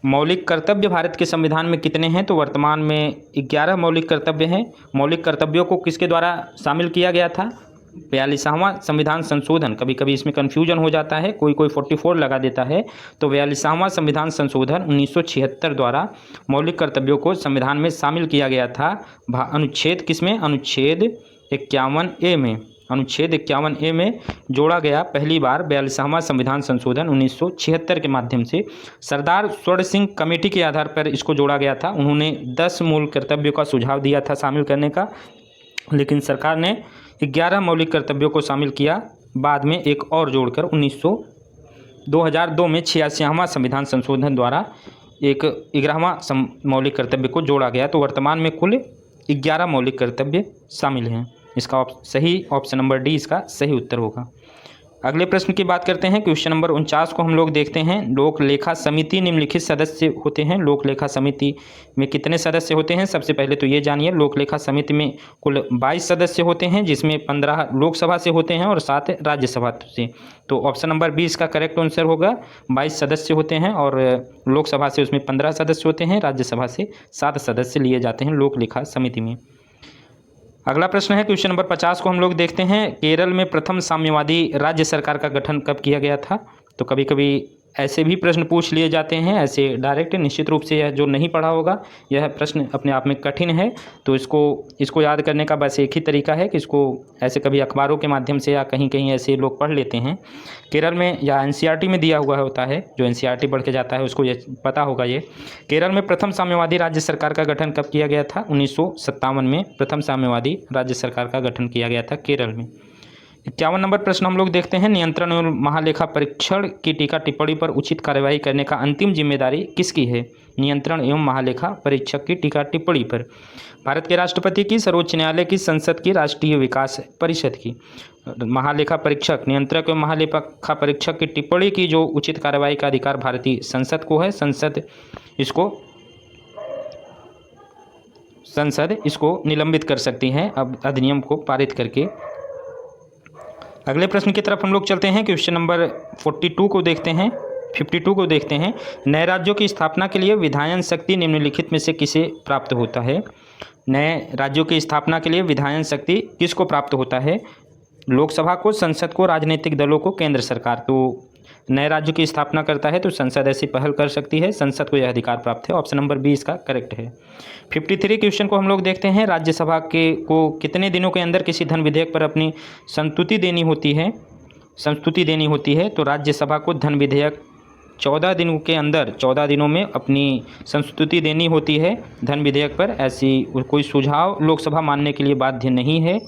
मौलिक कर्तव्य भारत के संविधान में कितने हैं? तो वर्तमान में 11 मौलिक कर्तव्य हैं। मौलिक कर्तव्यों को किसके द्वारा शामिल किया गया था? 42वां संविधान संशोधन, कभी कभी इसमें कन्फ्यूजन हो जाता है, कोई 44 लगा देता है, तो 42वां संविधान संशोधन 1976 द्वारा मौलिक कर्तव्यों को संविधान में शामिल किया गया था। अनुच्छेद किसमें? अनुच्छेद 51A में, अनुच्छेद 51A में जोड़ा गया पहली बार 42वां संविधान संशोधन 1976 के माध्यम से। सरदार स्वर्ण सिंह कमेटी के आधार पर इसको जोड़ा गया था। उन्होंने 10 मूल कर्तव्यों का सुझाव दिया था शामिल करने का, लेकिन सरकार ने 11 मौलिक कर्तव्यों को शामिल किया, बाद में एक और जोड़कर 2002 में 86वां संविधान संशोधन द्वारा एक 11वां मौलिक कर्तव्य को जोड़ा गया। तो वर्तमान में कुल 11 मौलिक कर्तव्य शामिल हैं। इसका सही ऑप्शन नंबर डी इसका सही उत्तर होगा। अगले प्रश्न की बात करते हैं, क्वेश्चन नंबर 49 को हम लोग देखते हैं, लोक लेखा समिति निम्नलिखित सदस्य होते हैं। लोक लेखा समिति में कितने सदस्य होते हैं? सबसे पहले तो ये जानिए, लोक लेखा समिति में कुल 22 सदस्य होते हैं, जिसमें 15 लोकसभा से होते हैं और 7 राज्यसभा से। तो ऑप्शन नंबर 20 का करेक्ट आंसर होगा, 22 सदस्य होते हैं और लोकसभा से उसमें 15 सदस्य होते हैं, राज्यसभा से 7 सदस्य लिए जाते हैं लोक लेखा समिति में। अगला प्रश्न है क्वेश्चन नंबर 50 को हम लोग देखते हैं, केरल में प्रथम साम्यवादी राज्य सरकार का गठन कब किया गया था? तो कभी कभी ऐसे भी प्रश्न पूछ लिए जाते हैं, ऐसे डायरेक्ट। निश्चित रूप से यह जो नहीं पढ़ा होगा, यह प्रश्न अपने आप में कठिन है, तो इसको याद करने का बस एक ही तरीका है कि इसको ऐसे कभी अखबारों के माध्यम से या कहीं कहीं ऐसे लोग पढ़ लेते हैं। केरल में या एनसीईआरटी में दिया हुआ होता है, जो एनसीईआरटी पढ़ के जाता है उसको ये पता होगा। ये केरल में प्रथम साम्यवादी राज्य सरकार का गठन कब किया गया था? 1957 में प्रथम साम्यवादी राज्य सरकार का गठन किया गया था केरल में। 51 नंबर प्रश्न हम लोग देखते हैं, नियंत्रण एवं महालेखा परीक्षण की टीका टिप्पणी पर उचित कार्यवाही करने का अंतिम जिम्मेदारी किसकी है? नियंत्रण एवं महालेखा परीक्षक की टीका टिप्पणी पर भारत के राष्ट्रपति की, सर्वोच्च न्यायालय की, संसद की, राष्ट्रीय विकास परिषद की। महालेखा परीक्षक, नियंत्रक एवं महालेखा परीक्षक की टिप्पणी की जो उचित कार्यवाही का अधिकार भारतीय संसद को है। संसद इसको निलंबित कर सकती है अब अधिनियम को पारित करके। अगले प्रश्न की तरफ हम लोग चलते हैं, क्वेश्चन नंबर 52 को देखते हैं, 52 को देखते हैं, नए राज्यों की स्थापना के लिए विधायन शक्ति निम्नलिखित में से किसे प्राप्त होता है? नए राज्यों की स्थापना के लिए विधायन शक्ति किसको प्राप्त होता है? लोकसभा को, संसद को, राजनीतिक दलों को, केंद्र सरकार। तो नए राज्यों की स्थापना करता है तो संसद ऐसी पहल कर सकती है, संसद को यह अधिकार प्राप्त है। ऑप्शन नंबर 20 का करेक्ट है। 53 क्वेश्चन को हम लोग देखते हैं, राज्यसभा को कितने दिनों के अंदर किसी धन विधेयक पर अपनी संस्तुति देनी होती है? तो राज्यसभा को धन विधेयक 14 दिनों के अंदर, 14 दिनों में अपनी संस्तुति देनी होती है धन विधेयक पर। ऐसी कोई सुझाव लोकसभा मानने के लिए बाध्य नहीं है,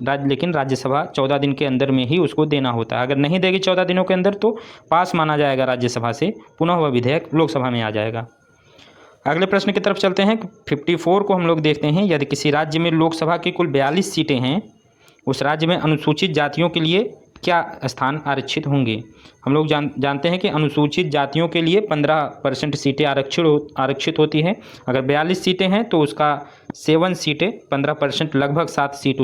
लेकिन राज्यसभा 14 दिन के अंदर में ही उसको देना होता है। अगर नहीं देगी 14 दिनों के अंदर तो पास माना जाएगा राज्यसभा से, पुनः वह विधेयक लोकसभा में आ जाएगा। अगले प्रश्न की तरफ चलते हैं, 54 को हम लोग देखते हैं, यदि किसी राज्य में लोकसभा की कुल 42 सीटें हैं, उस राज्य में अनुसूचित जातियों के लिए क्या स्थान आरक्षित होंगे? हम लोग जानते हैं कि अनुसूचित जातियों के लिए 15% सीटें आरक्षित होती हैं। अगर 42 सीटें हैं तो उसका 7 सीटें, 15% लगभग 7 सीट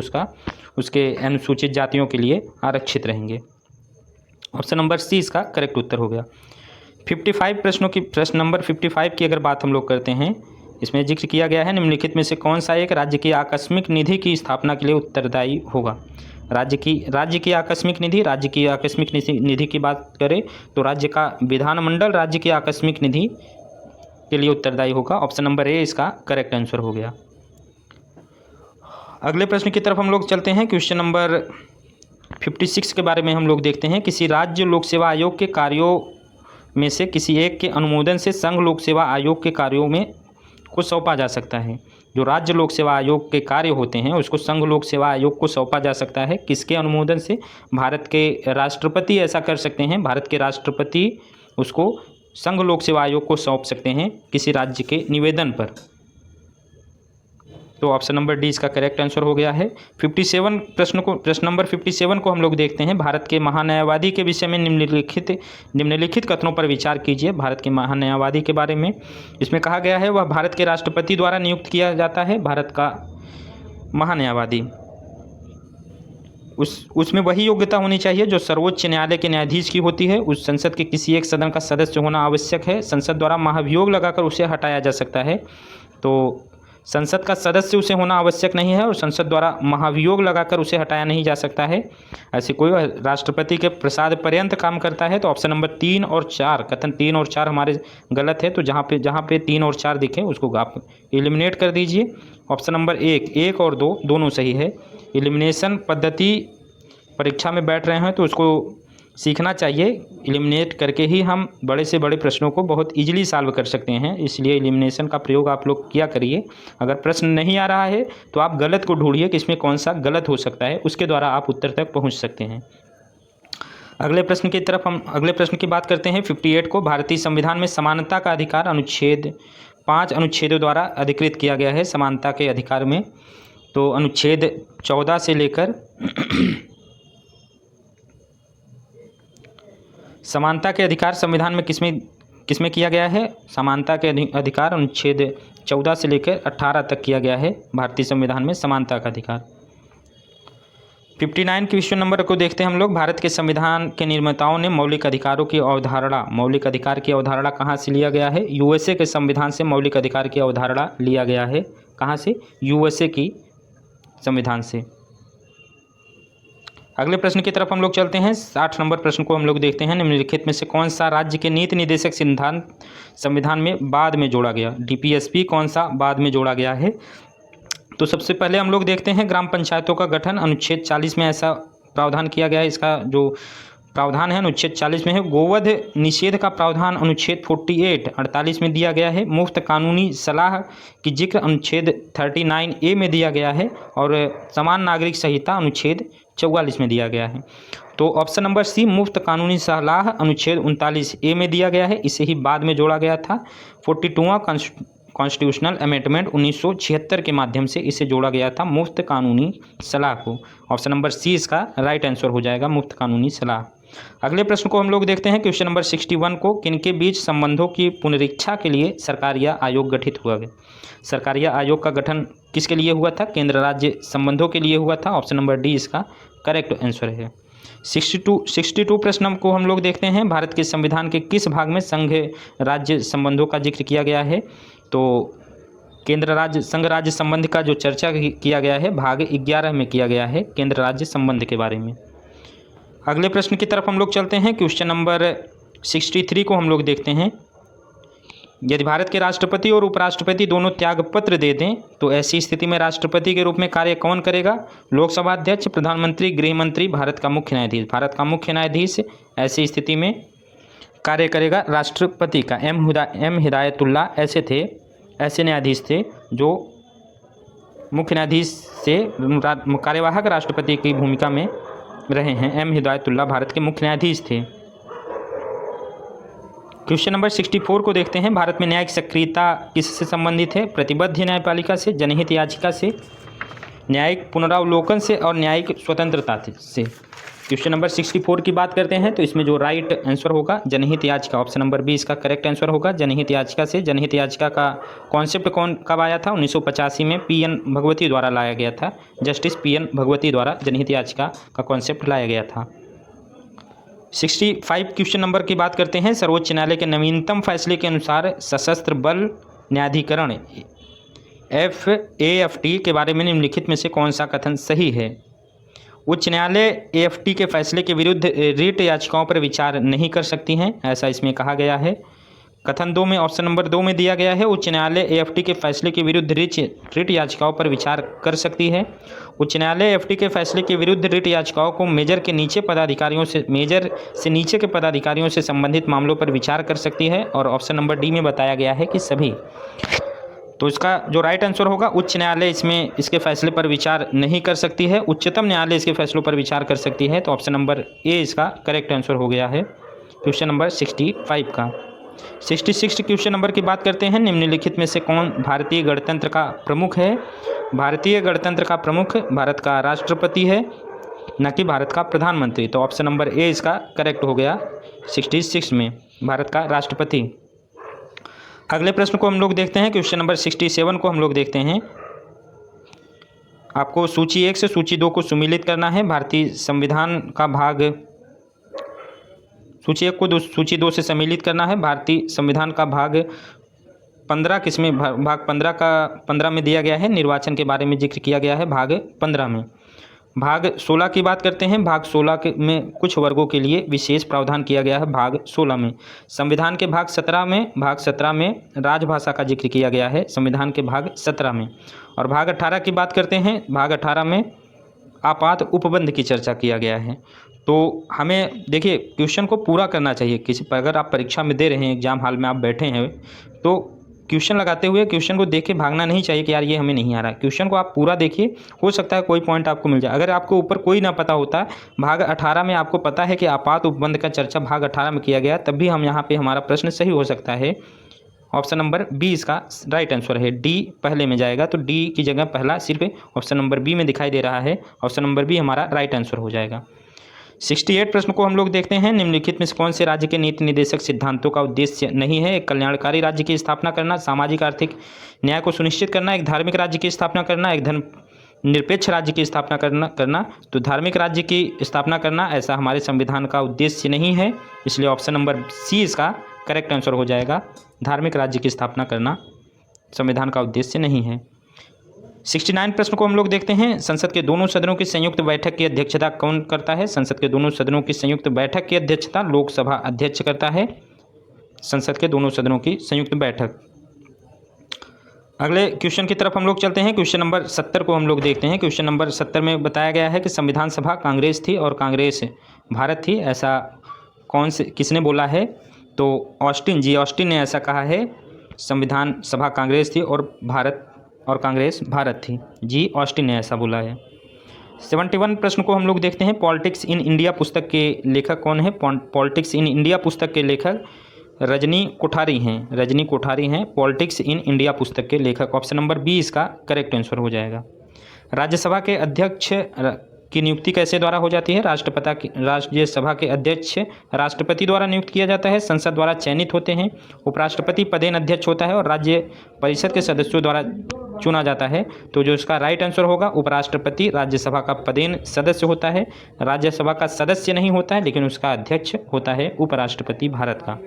उसके अनुसूचित जातियों के लिए आरक्षित रहेंगे। ऑप्शन नंबर सी इसका करेक्ट उत्तर हो गया। 55 प्रश्न नंबर 55 की अगर बात हम लोग करते हैं, इसमें जिक्र किया गया है, निम्नलिखित में से कौन सा एक राज्य की आकस्मिक निधि की स्थापना के लिए उत्तरदायी होगा? राज्य की आकस्मिक निधि की बात करें तो राज्य का विधानमंडल राज्य की आकस्मिक निधि के लिए उत्तरदायी होगा। ऑप्शन नंबर ए इसका करेक्ट आंसर हो गया। अगले प्रश्न की तरफ हम लोग चलते हैं, क्वेश्चन नंबर 56 के बारे में हम लोग देखते हैं, किसी राज्य लोक सेवा आयोग के कार्यों में से किसी एक के अनुमोदन से संघ लोक सेवा आयोग के कार्यों में को सौंपा जा सकता है। जो राज्य लोक सेवा आयोग के कार्य होते हैं उसको संघ लोक सेवा आयोग को सौंपा जा सकता है, किसके अनुमोदन से? भारत के राष्ट्रपति ऐसा कर सकते हैं। भारत के राष्ट्रपति उसको संघ लोक सेवा आयोग को सौंप सकते हैं किसी राज्य के निवेदन पर। तो ऑप्शन नंबर डी इसका करेक्ट आंसर हो गया है। 57 प्रश्न नंबर 57 को हम लोग देखते हैं। भारत के महान्यायवादी के विषय में निम्नलिखित कथनों पर विचार कीजिए। भारत के महान्यायवादी के बारे में इसमें कहा गया है वह भारत के राष्ट्रपति द्वारा नियुक्त किया जाता है। भारत का महान्यायवादी उसमें वही योग्यता होनी चाहिए जो सर्वोच्च न्यायालय के न्यायाधीश की होती है। उस संसद के किसी एक सदन का सदस्य होना आवश्यक है। संसद द्वारा महाभियोग लगाकर उसे हटाया जा सकता है। तो संसद का सदस्य उसे होना आवश्यक नहीं है और संसद द्वारा महाभियोग लगाकर उसे हटाया नहीं जा सकता है। ऐसे कोई राष्ट्रपति के प्रसाद पर्यंत काम करता है। तो ऑप्शन नंबर 3 और 4 कथन 3 और 4 हमारे गलत है। तो जहाँ पे 3 और 4 दिखे उसको आप एलिमिनेट कर दीजिए। ऑप्शन नंबर 1 और 2 दोनों सही है। एलिमिनेशन पद्धति परीक्षा में बैठ रहे हैं तो उसको सीखना चाहिए। एलिमिनेट करके ही हम बड़े से बड़े प्रश्नों को बहुत इजीली सॉल्व कर सकते हैं, इसलिए एलिमिनेशन का प्रयोग आप लोग किया करिए। अगर प्रश्न नहीं आ रहा है तो आप गलत को ढूंढिए कि इसमें कौन सा गलत हो सकता है, उसके द्वारा आप उत्तर तक पहुंच सकते हैं। अगले प्रश्न की बात करते हैं 58 को। भारतीय संविधान में समानता का अधिकार अनुच्छेद 5 अनुच्छेदों द्वारा अधिकृत किया गया है। समानता के अधिकार में तो अनुच्छेद 14 से लेकर समानता के अधिकार संविधान में किसमें किया गया है? समानता के अधिकार अनुच्छेद 14 से लेकर 18 तक किया गया है भारतीय संविधान में समानता का अधिकार। 59 क्वेश्चन नंबर को देखते हैं हम लोग। भारत के संविधान के निर्माताओं ने मौलिक अधिकारों की अवधारणा, मौलिक अधिकार की अवधारणा कहाँ से लिया गया है? यूएसए के संविधान से मौलिक अधिकार की अवधारणा लिया गया है। कहाँ से? यूएसए की संविधान से। अगले प्रश्न की तरफ हम लोग चलते हैं। 60 नंबर प्रश्न को हम लोग देखते हैं। निम्नलिखित में से कौन सा राज्य के नीति निर्देशक सिद्धांत संविधान में बाद में जोड़ा गया? डीपीएसपी कौन सा बाद में जोड़ा गया है? तो सबसे पहले हम लोग देखते हैं ग्राम पंचायतों का गठन। अनुच्छेद 40 में ऐसा प्रावधान किया गया है। इसका जो प्रावधान है अनुच्छेद 40 में है। गोवध निषेध का प्रावधान अनुच्छेद 48 में दिया गया है। मुफ्त कानूनी सलाह की जिक्र अनुच्छेद 39A में दिया गया है और समान नागरिक संहिता अनुच्छेद 44 में दिया गया है। तो ऑप्शन नंबर सी मुफ्त कानूनी सलाह अनुच्छेद 39A में दिया गया है। इसे ही बाद में जोड़ा गया था। 42वां कॉन्स्टिट्यूशनल अमेंडमेंट 1976 के माध्यम से इसे जोड़ा गया था मुफ्त कानूनी सलाह को। ऑप्शन नंबर सी इसका राइट आंसर हो जाएगा, मुफ्त कानूनी सलाह। अगले प्रश्न को हम लोग देखते हैं क्वेश्चन नंबर 61 को। किनके बीच संबंधों की पुनरीक्षा के लिए सरकारिया आयोग गठित हुआ गया? सरकारिया आयोग का गठन किसके लिए हुआ था? केंद्र राज्य संबंधों के लिए हुआ था। ऑप्शन नंबर डी इसका करेक्ट आंसर है। 62 प्रश्न को हम लोग देखते हैं। भारत के संविधान के किस भाग में संघ राज्य संबंधों का जिक्र किया गया है? तो केंद्र राज्य संघ राज्य संबंध का जो चर्चा किया गया है भाग 11 में किया गया है केंद्र राज्य संबंध के बारे में। अगले प्रश्न की तरफ हम लोग चलते हैं। क्वेश्चन नंबर 63 को हम लोग देखते हैं। यदि भारत के राष्ट्रपति और उपराष्ट्रपति दोनों त्यागपत्र दे दें तो ऐसी स्थिति में राष्ट्रपति के रूप में कार्य कौन करेगा? लोकसभा अध्यक्ष, प्रधानमंत्री, गृह मंत्री, भारत का मुख्य न्यायाधीश। भारत का मुख्य न्यायाधीश ऐसी स्थिति में कार्य करेगा। राष्ट्रपति का एम हिदायतुल्ला ऐसे न्यायाधीश थे जो मुख्य न्यायाधीश से कार्यवाहक राष्ट्रपति की भूमिका में रहे हैं। एम हिदायतुल्ला भारत के मुख्य न्यायाधीश थे। क्वेश्चन नंबर 64 को देखते हैं। भारत में न्यायिक सक्रियता किससे संबंधित है? प्रतिबद्ध न्यायपालिका से, जनहित याचिका से, न्यायिक पुनरावलोकन से और न्यायिक स्वतंत्रता से। क्वेश्चन नंबर 64 की बात करते हैं तो इसमें जो राइट आंसर होगा जनहित याचिका। ऑप्शन नंबर बी इसका करेक्ट आंसर होगा, जनहित याचिका से। जनहित याचिका का कॉन्सेप्ट कब आया था? 1985 में पीएन भगवती द्वारा लाया गया था। जस्टिस पीएन भगवती द्वारा जनहित याचिका का कॉन्सेप्ट लाया गया था। 65 क्वेश्चन नंबर की बात करते हैं। सर्वोच्च न्यायालय के नवीनतम फैसले के अनुसार सशस्त्र बल न्यायाधिकरण AFT के बारे में निम्नलिखित में से कौन सा कथन सही है? उच्च न्यायालय AFT के फैसले के विरुद्ध रिट याचिकाओं पर विचार नहीं कर सकती हैं, ऐसा इसमें कहा गया है। कथन 2 में ऑप्शन नंबर 2 में दिया गया है उच्च न्यायालय AFT के फैसले के विरुद्ध रिट याचिकाओं पर विचार कर सकती है। उच्च न्यायालय AFT के फैसले के विरुद्ध रिट याचिकाओं को मेजर से नीचे के पदाधिकारियों से संबंधित मामलों पर विचार कर सकती है और ऑप्शन नंबर डी में बताया गया है कि सभी। तो इसका जो राइट आंसर होगा उच्च न्यायालय इसके फैसले पर विचार नहीं कर सकती है, उच्चतम न्यायालय इसके फैसलों पर विचार कर सकती है। तो ऑप्शन नंबर ए इसका करेक्ट आंसर हो गया है। क्वेश्चन नंबर 65 का। 66 क्वेश्चन नंबर की बात करते हैं, निम्नलिखित में से कौन भारतीय गणतंत्र का प्रमुख है? भारतीय गणतंत्र का प्रमुख भारत का राष्ट्रपति है, न कि भारत का प्रधानमंत्री। तो ऑप्शन नंबर ए इसका करेक्ट हो गया 66 में, भारत का राष्ट्रपति। अगले प्रश्न को हम लोग देखते हैं, क्वेश्चन नंबर 67 को हम लोग देखते हैं। आपको सूची 1 से सूची 2 को सुमेलित करना है। भारतीय संविधान का भाग, सूची 1 को सूची 2 से सम्मिलित करना है। भारतीय संविधान का भाग 15 किसमें, भाग 15 में दिया गया है। निर्वाचन के बारे में जिक्र किया गया है भाग 15 में। भाग 16 की बात करते हैं, भाग 16 में कुछ वर्गों के लिए विशेष प्रावधान किया गया है भाग 16 में। संविधान के भाग 17 में राजभाषा का जिक्र किया गया है संविधान के भाग 17 में। और भाग 18 की बात करते हैं, भाग 18 में आपात उपबंध की चर्चा किया गया है। तो हमें देखिए क्वेश्चन को पूरा करना चाहिए। किसी पर अगर आप परीक्षा में दे रहे हैं, एग्जाम हॉल में आप बैठे हैं, तो क्वेश्चन लगाते हुए क्वेश्चन को देख के भागना नहीं चाहिए कि यार ये हमें नहीं आ रहा है। क्वेश्चन को आप पूरा देखिए, हो सकता है कोई पॉइंट आपको मिल जाए। अगर आपको ऊपर कोई ना पता होता, भाग 18 में आपको पता है कि आपात उपबंध का चर्चा भाग 18 में किया गया, तब भी हम यहाँ पे हमारा प्रश्न सही हो सकता है। ऑप्शन नंबर बी इसका राइट आंसर है। डी पहले में जाएगा, तो डी की जगह पहला सिर्फ ऑप्शन नंबर बी में दिखाई दे रहा है। ऑप्शन नंबर बी हमारा राइट आंसर हो जाएगा। 68 प्रश्न को हम लोग देखते हैं, निम्नलिखित में से कौन से राज्य के नीति निर्देशक सिद्धांतों का उद्देश्य नहीं है? एक कल्याणकारी राज्य की स्थापना करना, सामाजिक आर्थिक न्याय को सुनिश्चित करना, एक धार्मिक राज्य की स्थापना करना, एक धर्मनिरपेक्ष राज्य की स्थापना करना। तो धार्मिक राज्य की स्थापना करना ऐसा हमारे संविधान का उद्देश्य नहीं है, इसलिए ऑप्शन नंबर सी इसका करेक्ट आंसर हो जाएगा। धार्मिक राज्य की स्थापना करना संविधान का उद्देश्य नहीं है। 69 प्रश्न को हम लोग देखते हैं, संसद के दोनों सदनों की संयुक्त बैठक की अध्यक्षता कौन करता है? संसद के दोनों सदनों की संयुक्त बैठक की अध्यक्षता लोकसभा अध्यक्ष करता है। संसद के दोनों सदनों की संयुक्त बैठक। अगले क्वेश्चन की तरफ हम लोग चलते हैं, क्वेश्चन नंबर 70 को हम लोग देखते हैं। क्वेश्चन नंबर 70 में बताया गया है कि संविधान सभा कांग्रेस थी और कांग्रेस भारत थी, ऐसा किसने बोला है? तो ऑस्टिन ने ऐसा कहा है, संविधान सभा कांग्रेस थी और कांग्रेस भारत थी। जी ऑस्टिन ने ऐसा बोला है। 71 प्रश्न को हम लोग देखते हैं, पॉलिटिक्स इन इंडिया पुस्तक के लेखक कौन है? पॉलिटिक्स इन इंडिया पुस्तक के लेखक रजनी कोठारी हैं। पॉलिटिक्स इन इंडिया पुस्तक के लेखक। ऑप्शन नंबर बी इसका करेक्ट आंसर हो जाएगा। राज्यसभा के अध्यक्ष की नियुक्ति कैसे द्वारा हो जाती है? राज्यसभा के अध्यक्ष राष्ट्रपति द्वारा नियुक्त किया जाता है, संसद द्वारा चयनित होते हैं, उपराष्ट्रपति पदेन अध्यक्ष होता है और राज्य परिषद के सदस्यों द्वारा चुना जाता है। तो जो इसका राइट आंसर होगा, उपराष्ट्रपति राज्यसभा का पदेन सदस्य होता है, राज्यसभा का सदस्य नहीं होता है, लेकिन उसका अध्यक्ष होता है उपराष्ट्रपति भारत का।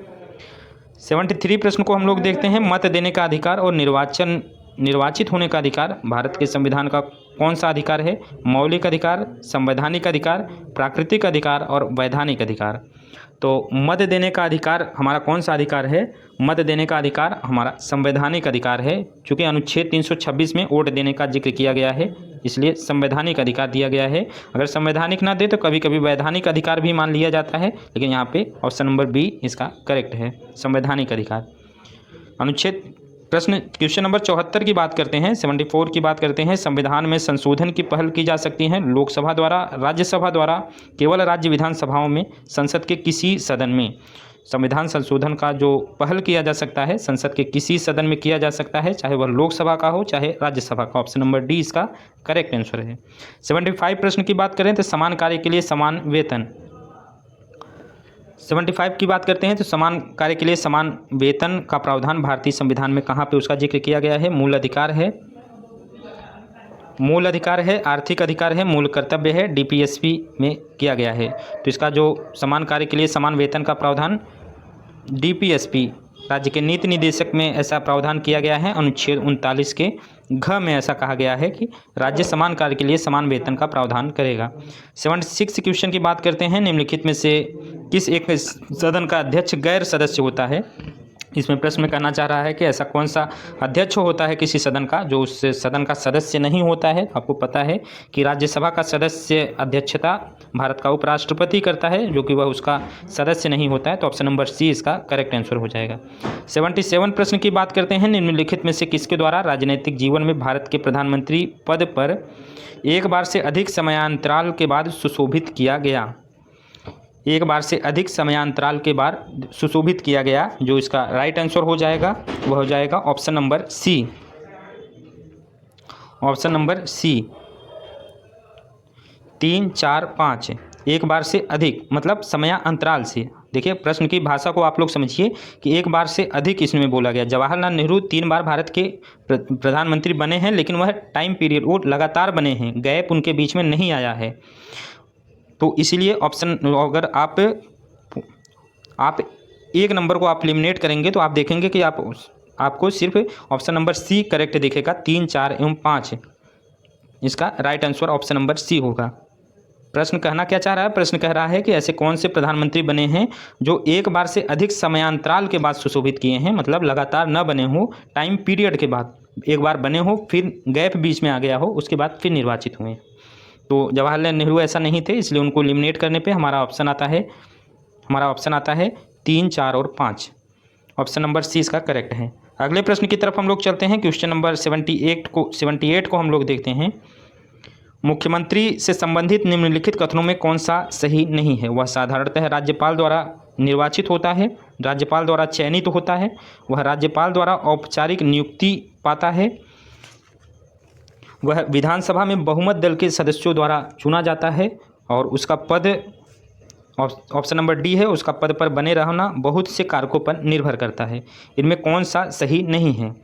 73 प्रश्न को हम लोग देखते हैं, मत देने का अधिकार और निर्वाचित होने का अधिकार भारत के संविधान का कौन सा अधिकार है? मौलिक अधिकार, संवैधानिक अधिकार, प्राकृतिक अधिकार और वैधानिक अधिकार। तो मत देने का अधिकार हमारा कौन सा अधिकार है? मत देने का अधिकार हमारा संवैधानिक अधिकार है, चूँकि अनुच्छेद 326 में वोट देने का जिक्र किया गया है, इसलिए संवैधानिक अधिकार दिया गया है। अगर संवैधानिक ना दे तो कभी कभी वैधानिक अधिकार भी मान लिया जाता है, लेकिन यहाँ पे ऑप्शन नंबर बी इसका करेक्ट है, संवैधानिक अधिकार। अनुच्छेद प्रश्न क्वेश्चन नंबर 74 की बात करते हैं, 74 की बात करते हैं, संविधान में संशोधन की पहल की जा सकती है लोकसभा द्वारा, राज्यसभा द्वारा, केवल राज्य विधानसभाओं में, संसद के किसी सदन में। संविधान संशोधन का जो पहल किया जा सकता है संसद के किसी सदन में किया जा सकता है, चाहे वह लोकसभा का हो चाहे राज्यसभा का। ऑप्शन नंबर डी इसका करेक्ट आंसर है। 75 प्रश्न की बात करें तो समान कार्य के लिए समान वेतन। 75 की बात करते हैं तो समान कार्य के लिए समान वेतन का प्रावधान भारतीय संविधान में कहाँ पे उसका जिक्र किया गया है? मूल अधिकार है, आर्थिक अधिकार है, मूल कर्तव्य है, डीपीएसपी में किया गया है। तो इसका जो समान कार्य के लिए समान वेतन का प्रावधान डीपीएसपी राज्य के नीति निदेशक में ऐसा प्रावधान किया गया है। अनुच्छेद 39 के घ में ऐसा कहा गया है कि राज्य समान कार्य के लिए समान वेतन का प्रावधान करेगा। 76 क्वेश्चन की बात करते हैं, निम्नलिखित में से किस एक सदन का अध्यक्ष गैर सदस्य होता है? इसमें प्रश्न में कहना चाह रहा है कि ऐसा कौन सा अध्यक्ष होता है किसी सदन का जो उस सदन का सदस्य नहीं होता है। आपको पता है कि राज्यसभा का सदस्य अध्यक्षता भारत का उपराष्ट्रपति करता है, जो कि वह उसका सदस्य नहीं होता है। तो ऑप्शन नंबर सी इसका करेक्ट आंसर हो जाएगा। 77 प्रश्न की बात करते हैं, निम्नलिखित में से किसके द्वारा राजनीतिक जीवन में भारत के प्रधानमंत्री पद पर एक बार से अधिक समयांतराल के बाद सुशोभित किया गया? एक बार से अधिक समयांतराल के बाद सुशोभित किया गया। जो इसका राइट आंसर हो जाएगा वह हो जाएगा option number C. Option number C 3, 4, 5 एक बार से अधिक मतलब समयांतराल से। देखिए प्रश्न की भाषा को आप लोग समझिए कि एक बार से अधिक इसमें बोला गया। जवाहरलाल नेहरू 3 बार भारत के प्रधानमंत्री बने हैं, लेकिन वह टाइम पीरियड वो लगातार बने हैं, गैप उनके बीच में नहीं आया है। तो इसीलिए ऑप्शन, अगर आप एक नंबर को आप एलिमिनेट करेंगे तो आप देखेंगे कि आपको सिर्फ ऑप्शन नंबर सी करेक्ट दिखेगा। 3, 4 एवं 5 इसका right answer option number C होगा। प्रश्न कहना क्या चाह रहा है? प्रश्न कह रहा है कि ऐसे कौन से प्रधानमंत्री बने हैं जो एक बार से अधिक समयांतराल के बाद सुशोभित किए हैं, मतलब लगातार न बने हो, टाइम पीरियड के बाद एक बार बने हो, फिर गैप बीच में आ गया हो, उसके बाद फिर निर्वाचित हुए। तो जवाहरलाल नेहरू ऐसा नहीं थे, इसलिए उनको एलिमिनेट करने पे हमारा ऑप्शन आता है 3, 4 और 5। ऑप्शन नंबर सी इसका करेक्ट है। अगले प्रश्न की तरफ हम लोग चलते हैं। क्वेश्चन नंबर 78 को हम लोग देखते हैं। मुख्यमंत्री से संबंधित निम्नलिखित कथनों में कौन सा सही नहीं है? वह साधारणतः राज्यपाल द्वारा निर्वाचित होता है, राज्यपाल द्वारा चयनित होता है, वह राज्यपाल द्वारा औपचारिक नियुक्ति पाता है, वह विधानसभा में बहुमत दल के सदस्यों द्वारा चुना जाता है, और उसका पद, ऑप्शन नंबर डी है, उसका पद पर बने रहना बहुत से कारकों पर निर्भर करता है। इनमें कौन सा सही नहीं है?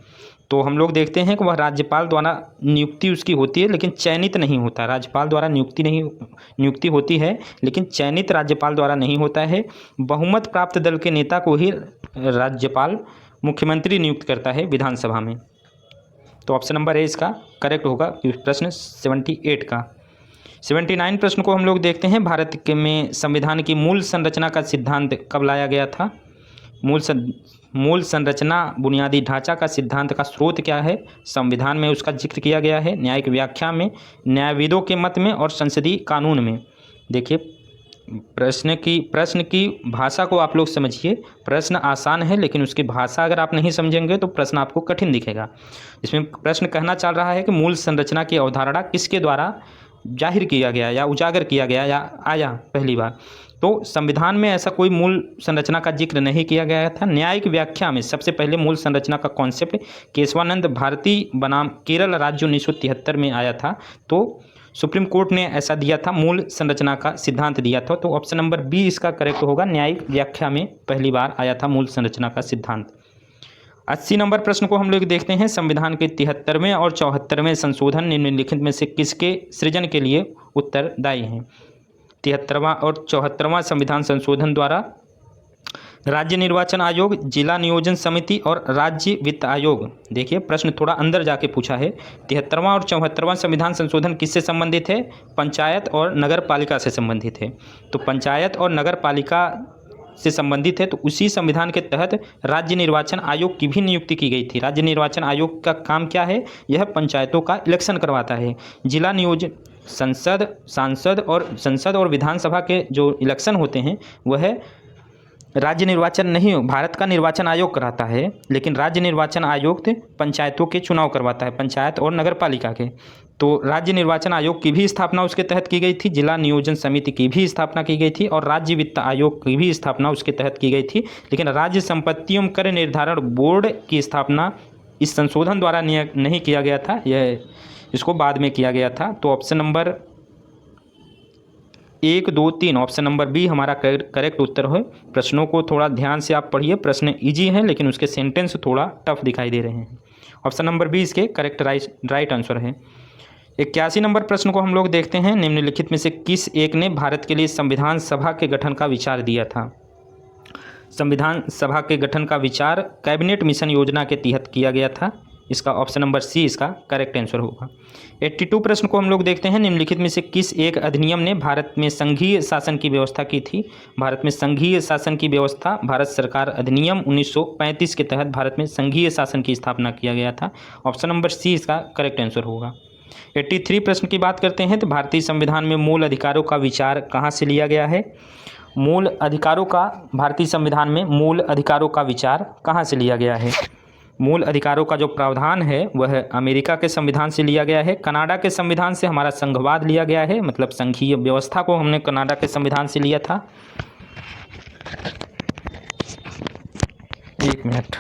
तो हम लोग देखते हैं कि वह राज्यपाल द्वारा नियुक्ति उसकी होती है, लेकिन चयनित नहीं होता। राज्यपाल द्वारा नियुक्ति होती है, लेकिन चयनित राज्यपाल द्वारा नहीं होता है। बहुमत प्राप्त दल के नेता को ही राज्यपाल मुख्यमंत्री नियुक्त करता है विधानसभा में। तो ऑप्शन नंबर ए इसका करेक्ट होगा प्रश्न 78 का। 79 प्रश्न को हम लोग देखते हैं। भारत के में संविधान की मूल संरचना का सिद्धांत कब लाया गया था? मूल संरचना, बुनियादी ढांचा का सिद्धांत का स्रोत क्या है? संविधान में उसका जिक्र किया गया है, न्यायिक व्याख्या में, न्यायविदों के मत में और संसदीय कानून में। देखिए प्रश्न की भाषा को आप लोग समझिए। प्रश्न आसान है, लेकिन उसकी भाषा अगर आप नहीं समझेंगे तो प्रश्न आपको कठिन दिखेगा। इसमें प्रश्न कहना चाह रहा है कि मूल संरचना की अवधारणा किसके द्वारा जाहिर किया गया या उजागर किया गया या आया पहली बार? तो संविधान में ऐसा कोई मूल संरचना का जिक्र नहीं किया गया था। न्यायिक व्याख्या में सबसे पहले मूल संरचना का कॉन्सेप्ट केशवानंद भारती बनाम केरल राज्य 1973 में आया था। तो सुप्रीम कोर्ट ने ऐसा दिया था, मूल संरचना का सिद्धांत दिया था। तो ऑप्शन नंबर बी इसका करेक्ट होगा। न्यायिक व्याख्या में पहली बार आया था मूल संरचना का सिद्धांत। 80 नंबर प्रश्न को हम लोग देखते हैं। संविधान के 73वें और 74वें संशोधन निम्नलिखित में से किसके सृजन के लिए उत्तरदायी हैं? 73वां और 74वां संविधान संशोधन द्वारा राज्य निर्वाचन आयोग, जिला नियोजन समिति और राज्य वित्त आयोग। देखिए प्रश्न थोड़ा अंदर जाके पूछा है। 73वां और 74वां संविधान संशोधन किससे संबंधित है? पंचायत और नगर पालिका से संबंधित है। तो पंचायत और नगर पालिका से संबंधित है, तो उसी संविधान के तहत राज्य निर्वाचन आयोग की भी नियुक्ति की गई थी। राज्य निर्वाचन आयोग का काम क्या है? यह पंचायतों का इलेक्शन करवाता है। जिला नियोजन संसद और विधानसभा के जो इलेक्शन होते हैं वह राज्य निर्वाचन नहीं, भारत का निर्वाचन आयोग कराता है, लेकिन राज्य निर्वाचन आयोग पंचायतों के चुनाव करवाता है, पंचायत और नगर पालिका के। तो राज्य निर्वाचन आयोग की भी स्थापना उसके तहत की गई थी, जिला नियोजन समिति की भी स्थापना की गई थी और राज्य वित्त आयोग की भी स्थापना उसके तहत की गई थी। लेकिन राज्य संपत्ति एवं कर निर्धारण बोर्ड की स्थापना इस संशोधन द्वारा नहीं किया गया था, इसको बाद में किया गया था। तो option number 1, 2, 3 option number B हमारा करेक्ट उत्तर है। प्रश्नों को थोड़ा ध्यान से आप पढ़िए। प्रश्न इजी हैं, लेकिन उसके सेंटेंस थोड़ा टफ दिखाई दे रहे हैं। ऑप्शन नंबर बी इसके करेक्ट राइट आंसर है। 81 नंबर प्रश्न को हम लोग देखते हैं। निम्नलिखित में से किस एक ने भारत के लिए संविधान सभा के गठन का विचार दिया था? संविधान सभा के गठन का विचार कैबिनेट मिशन योजना के तहत किया गया था। इसका ऑप्शन नंबर सी इसका करेक्ट आंसर होगा। 82 प्रश्न को हम लोग देखते हैं। निम्नलिखित में से किस एक अधिनियम ने भारत में संघीय शासन की व्यवस्था की थी? भारत में संघीय शासन की व्यवस्था भारत सरकार अधिनियम 1935 के तहत भारत में संघीय शासन की स्थापना किया गया था। ऑप्शन नंबर सी इसका करेक्ट आंसर होगा। 83 प्रश्न की बात करते हैं तो भारतीय संविधान में मूल अधिकारों का विचार कहाँ से लिया गया है? भारतीय संविधान में मूल अधिकारों का विचार कहाँ से लिया गया है? मूल अधिकारों का जो प्रावधान है वह अमेरिका के संविधान से लिया गया है। कनाडा के संविधान से हमारा संघवाद लिया गया है, मतलब संघीय व्यवस्था को हमने कनाडा के संविधान से लिया था। एक मिनट।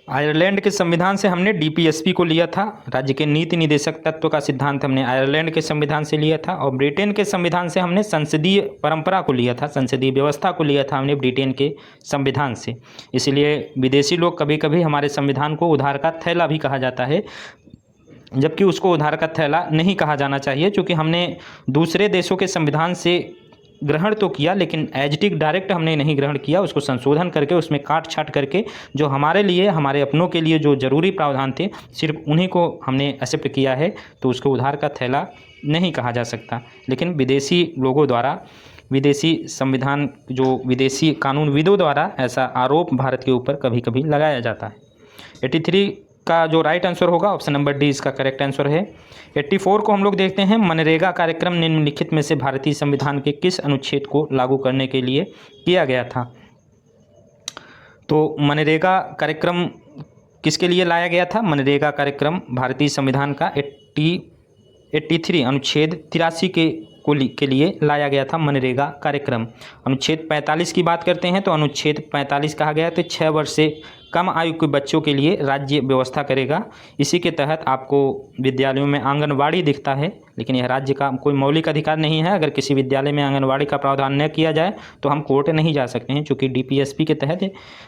आयरलैंड के संविधान से हमने डीपीएसपी को लिया था। राज्य के नीति निदेशक तत्व का सिद्धांत हमने आयरलैंड के संविधान से लिया था। और ब्रिटेन के संविधान से हमने संसदीय परंपरा को लिया था, संसदीय व्यवस्था को लिया था हमने ब्रिटेन के संविधान से। इसलिए विदेशी लोग कभी कभी हमारे संविधान को उधार का थैला भी कहा जाता है, जबकि उसको उधार का थैला नहीं कहा जाना चाहिए, क्योंकि हमने दूसरे देशों के संविधान से ग्रहण तो किया, लेकिन एज इट इज डायरेक्ट हमने नहीं ग्रहण किया, उसको संशोधन करके उसमें काट छाट करके जो हमारे लिए, हमारे अपनों के लिए जो जरूरी प्रावधान थे, सिर्फ उन्हीं को हमने एक्सेप्ट किया है। तो उसको उधार का थैला नहीं कहा जा सकता। लेकिन विदेशी लोगों द्वारा, विदेशी संविधान, जो विदेशी कानूनविदों द्वारा ऐसा आरोप भारत के ऊपर कभी कभी लगाया जाता है। 83 का जो राइट आंसर होगा ऑप्शन नंबर डी इसका करेक्ट आंसर है। 84 को हम लोग देखते हैं। मनरेगा कार्यक्रम निम्नलिखित में से भारतीय संविधान के किस अनुच्छेद को लागू करने के लिए किया गया था? तो मनरेगा कार्यक्रम किसके लिए लाया गया था? मनरेगा कार्यक्रम भारतीय संविधान का 83 अनुच्छेद 83 के लिए लाया गया था मनरेगा कार्यक्रम। अनुच्छेद 45 की बात करते हैं तो अनुच्छेद 45 कहा गया तो 6 वर्ष से कम आयु के बच्चों के लिए राज्य व्यवस्था करेगा। इसी के तहत आपको विद्यालयों में आंगनवाड़ी दिखता है, लेकिन यह राज्य का कोई मौलिक अधिकार नहीं है। अगर किसी विद्यालय में आंगनवाड़ी का प्रावधान न किया जाए तो हम कोर्ट नहीं जा सकते हैं, क्योंकि डीपीएसपी के तहत,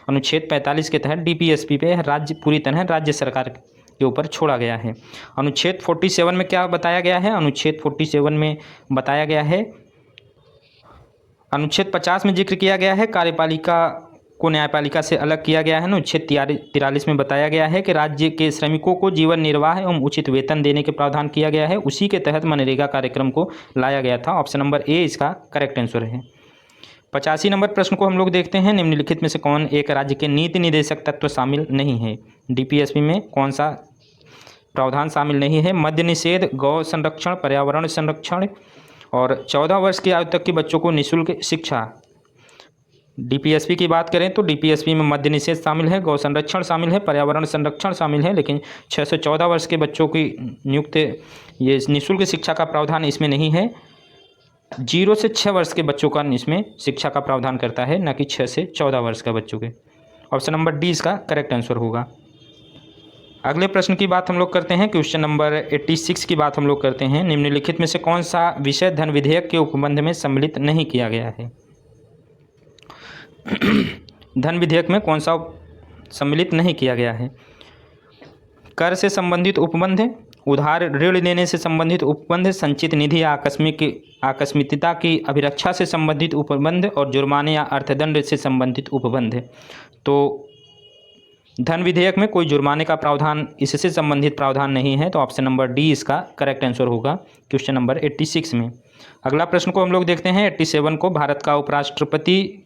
अनुच्छेद 45 के तहत डीपीएसपी पे राज्य पूरी तरह राज्य सरकार के ऊपर छोड़ा गया है। अनुच्छेद 47 में क्या बताया गया है? अनुच्छेद 47 में बताया गया है, अनुच्छेद 50 में जिक्र किया गया है कार्यपालिका को न्यायपालिका से अलग किया गया है। अनुच्छेद 43 में बताया गया है कि राज्य के श्रमिकों को जीवन निर्वाह एवं उचित वेतन देने के प्रावधान किया गया है। उसी के तहत मनरेगा कार्यक्रम को लाया गया था। ऑप्शन नंबर ए इसका करेक्ट आंसर है। 85 नंबर प्रश्न को हम लोग देखते हैं। निम्नलिखित में से कौन एक राज्य के नीति निदेशक तत्व शामिल नहीं है? डीपीएसपी में कौन सा प्रावधान शामिल नहीं है? मद्य निषेध, गौ संरक्षण, पर्यावरण संरक्षण और 14 वर्ष की आयु तक के बच्चों को निःशुल्क शिक्षा। डीपीएसपी की बात करें तो डीपीएसपी में मद्य निषेध शामिल है, गौ संरक्षण शामिल है, पर्यावरण संरक्षण शामिल है, लेकिन 6 से 14 वर्ष के बच्चों की नियुक्त ये निःशुल्क शिक्षा का प्रावधान इसमें नहीं है। 0 से 6 वर्ष के बच्चों का इसमें शिक्षा का प्रावधान करता है, न कि 6 से 14 वर्ष का बच्चों के। ऑप्शन नंबर डी इसका करेक्ट आंसर होगा। अगले प्रश्न की बात हम लोग करते हैं। क्वेश्चन नंबर 86 की बात हम लोग करते हैं। निम्नलिखित में से कौन सा विषय धन विधेयक के उपबंध में सम्मिलित नहीं किया गया है? धन विधेयक में कौन सा सम्मिलित नहीं किया गया है? कर से संबंधित उपबंध, उधार ऋण देने से संबंधित उपबंध, संचित निधि या आकस्मिकता की अभिरक्षा से संबंधित उपबंध और जुर्माने या अर्थदंड से संबंधित उपबंध। तो धन विधेयक में कोई जुर्माने का प्रावधान, इससे संबंधित प्रावधान नहीं है, तो ऑप्शन नंबर डी इसका करेक्ट आंसर होगा क्वेश्चन नंबर 86 में। अगला प्रश्न को हम लोग देखते हैं 87 को। भारत का उपराष्ट्रपति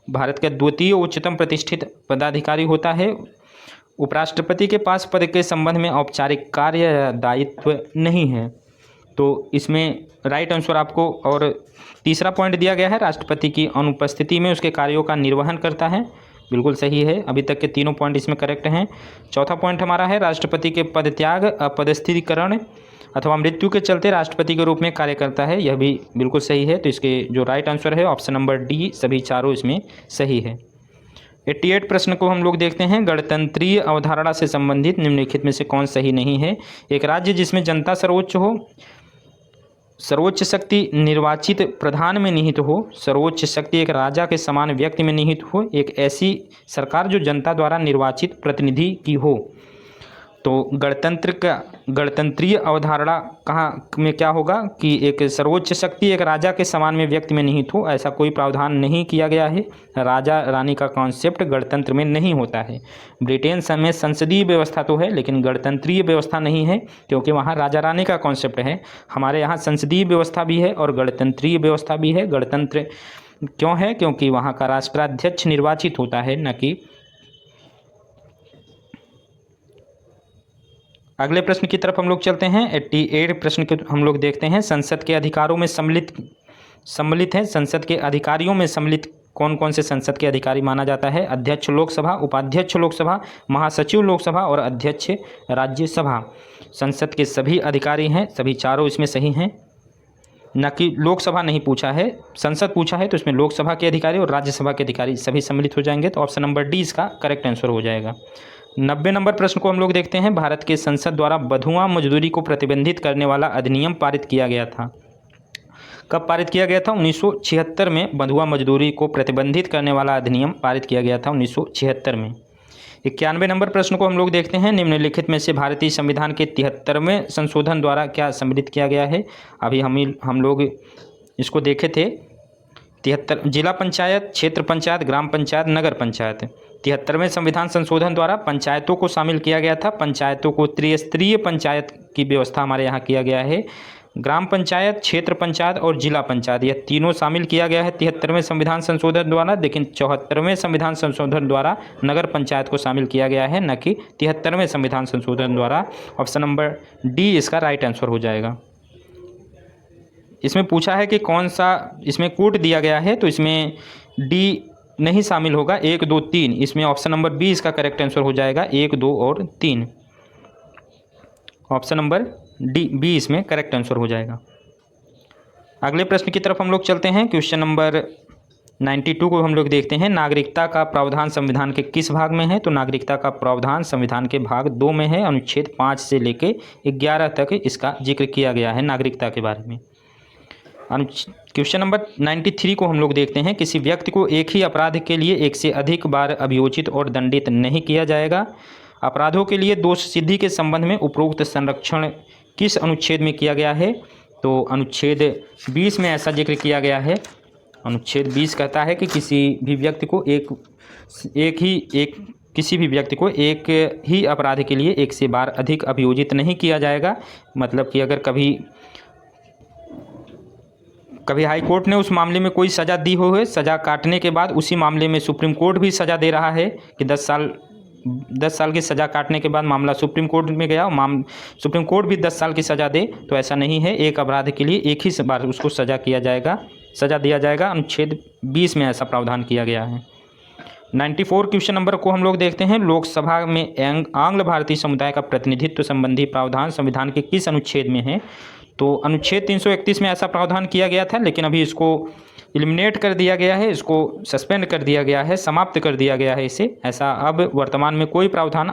भारत का द्वितीय उच्चतम प्रतिष्ठित पदाधिकारी होता है। उपराष्ट्रपति के पास पद के संबंध में औपचारिक कार्य या दायित्व नहीं है। तो इसमें राइट आंसर आपको, और तीसरा पॉइंट दिया गया है, राष्ट्रपति की अनुपस्थिति में उसके कार्यों का निर्वहन करता है। बिल्कुल सही है, अभी तक के तीनों पॉइंट इसमें करेक्ट हैं। चौथा पॉइंट हमारा है राष्ट्रपति के पदत्याग, अपदस्थीकरण अथवा मृत्यु के चलते राष्ट्रपति के रूप में कार्य करता है। यह भी बिल्कुल सही है। तो इसके जो राइट आंसर है ऑप्शन नंबर डी, सभी चारों इसमें सही है। 88 प्रश्न को हम लोग देखते हैं। गणतंत्रीय अवधारणा से संबंधित निम्नलिखित में से कौन सही नहीं है? एक राज्य जिसमें जनता सर्वोच्च हो, सर्वोच्च शक्ति निर्वाचित प्रधान में निहित हो, सर्वोच्च शक्ति एक राजा के समान व्यक्ति में निहित हो, एक ऐसी सरकार जो जनता द्वारा निर्वाचित प्रतिनिधि की हो। तो गणतंत्रीय अवधारणा कहाँ में क्या होगा कि एक सर्वोच्च शक्ति एक राजा के समान में व्यक्ति में निहित हो, ऐसा कोई प्रावधान नहीं किया गया है। राजा रानी का कॉन्सेप्ट गणतंत्र में नहीं होता है। ब्रिटेन में संसदीय व्यवस्था तो है, लेकिन गणतंत्रीय व्यवस्था नहीं है, क्योंकि वहाँ राजा रानी का कॉन्सेप्ट है। हमारे यहाँ संसदीय व्यवस्था भी है और गणतंत्रीय व्यवस्था भी है। गणतंत्र क्यों है? क्योंकि वहाँ का राष्ट्राध्यक्ष निर्वाचित होता है, न कि। अगले प्रश्न की तरफ हम लोग चलते हैं। 88 प्रश्न को हम लोग देखते हैं। संसद के अधिकारों में सम्मिलित है। संसद के अधिकारियों में सम्मिलित कौन कौन से संसद के अधिकारी माना जाता है? अध्यक्ष लोकसभा, उपाध्यक्ष लोकसभा, महासचिव लोकसभा और अध्यक्ष राज्यसभा। संसद के सभी अधिकारी हैं, सभी चारों इसमें सही हैं। न कि लोकसभा नहीं पूछा है, संसद पूछा है, तो इसमें लोकसभा के अधिकारी और राज्यसभा के अधिकारी सभी सम्मिलित हो जाएंगे। तो ऑप्शन नंबर डी इसका करेक्ट आंसर हो जाएगा। 90 नंबर प्रश्न को हम लोग देखते हैं। भारत के संसद द्वारा बंधुआ मजदूरी को प्रतिबंधित करने वाला अधिनियम पारित किया गया था। कब पारित किया गया था? 1976 में बंधुआ मजदूरी को प्रतिबंधित करने वाला अधिनियम पारित किया गया था 1976 में। 91 नंबर प्रश्न को हम लोग देखते हैं। निम्नलिखित में से भारतीय संविधान के 73वें संशोधन द्वारा क्या सम्मिलित किया गया है? अभी हम लोग इसको देखे थे। 73 जिला पंचायत, क्षेत्र पंचायत, ग्राम पंचायत, नगर पंचायत। 73वें संविधान संशोधन द्वारा पंचायतों को शामिल किया गया था। पंचायतों को त्रिस्तरीय पंचायत की व्यवस्था हमारे यहाँ किया गया है। ग्राम पंचायत, क्षेत्र पंचायत और जिला पंचायत, यह तीनों शामिल किया गया है 73वें संविधान संशोधन द्वारा। लेकिन 74वें संविधान संशोधन द्वारा नगर पंचायत को शामिल किया गया है, न कि 73वें संविधान संशोधन द्वारा। ऑप्शन नंबर डी इसका राइट आंसर हो जाएगा। इसमें पूछा है कि कौन सा इसमें कोड दिया गया है, तो इसमें डी नहीं शामिल होगा। 1, 2, 3 इसमें ऑप्शन नंबर बी इसका करेक्ट आंसर हो जाएगा। 1, 2 और 3 ऑप्शन नंबर बी इसमें करेक्ट आंसर हो जाएगा। अगले प्रश्न की तरफ हम लोग चलते हैं। क्वेश्चन नंबर 92 को हम लोग देखते हैं। नागरिकता का प्रावधान संविधान के किस भाग में है? तो नागरिकता का प्रावधान संविधान के भाग 2 में है। अनुच्छेद 5 से लेकर 11 तक इसका जिक्र किया गया है नागरिकता के बारे में। क्वेश्चन नंबर 93 को हम लोग देखते हैं। किसी व्यक्ति को एक ही अपराध के लिए एक से अधिक बार अभियोजित और दंडित नहीं किया जाएगा। अपराधों के लिए दोष सिद्धि के संबंध में उपरोक्त संरक्षण किस अनुच्छेद में किया गया है? तो अनुच्छेद 20 में ऐसा जिक्र किया गया है। अनुच्छेद 20 कहता है कि किसी भी व्यक्ति को एक ही अपराध के लिए एक से बार अधिक अभियोजित नहीं किया जाएगा। मतलब कि अगर कभी हाई कोर्ट ने उस मामले में कोई सज़ा दी हो है, सज़ा काटने के बाद उसी मामले में सुप्रीम कोर्ट भी सज़ा दे रहा है कि 10 साल की सज़ा काटने के बाद मामला सुप्रीम कोर्ट में गया और सुप्रीम कोर्ट भी 10 साल की सज़ा दे, तो ऐसा नहीं है। एक अपराध के लिए एक ही बार उसको सज़ा दिया जाएगा। अनुच्छेद 20 में ऐसा प्रावधान किया गया है। 94 क्वेश्चन नंबर को हम लोग देखते हैं। लोकसभा में आंग्ल भारतीय समुदाय का प्रतिनिधित्व संबंधी प्रावधान संविधान के किस अनुच्छेद में है? तो अनुच्छेद 331 में ऐसा प्रावधान किया गया था, लेकिन अभी इसको एलिमिनेट कर दिया गया है, इसको सस्पेंड कर दिया गया है, समाप्त कर दिया गया है इसे। ऐसा अब वर्तमान में कोई प्रावधान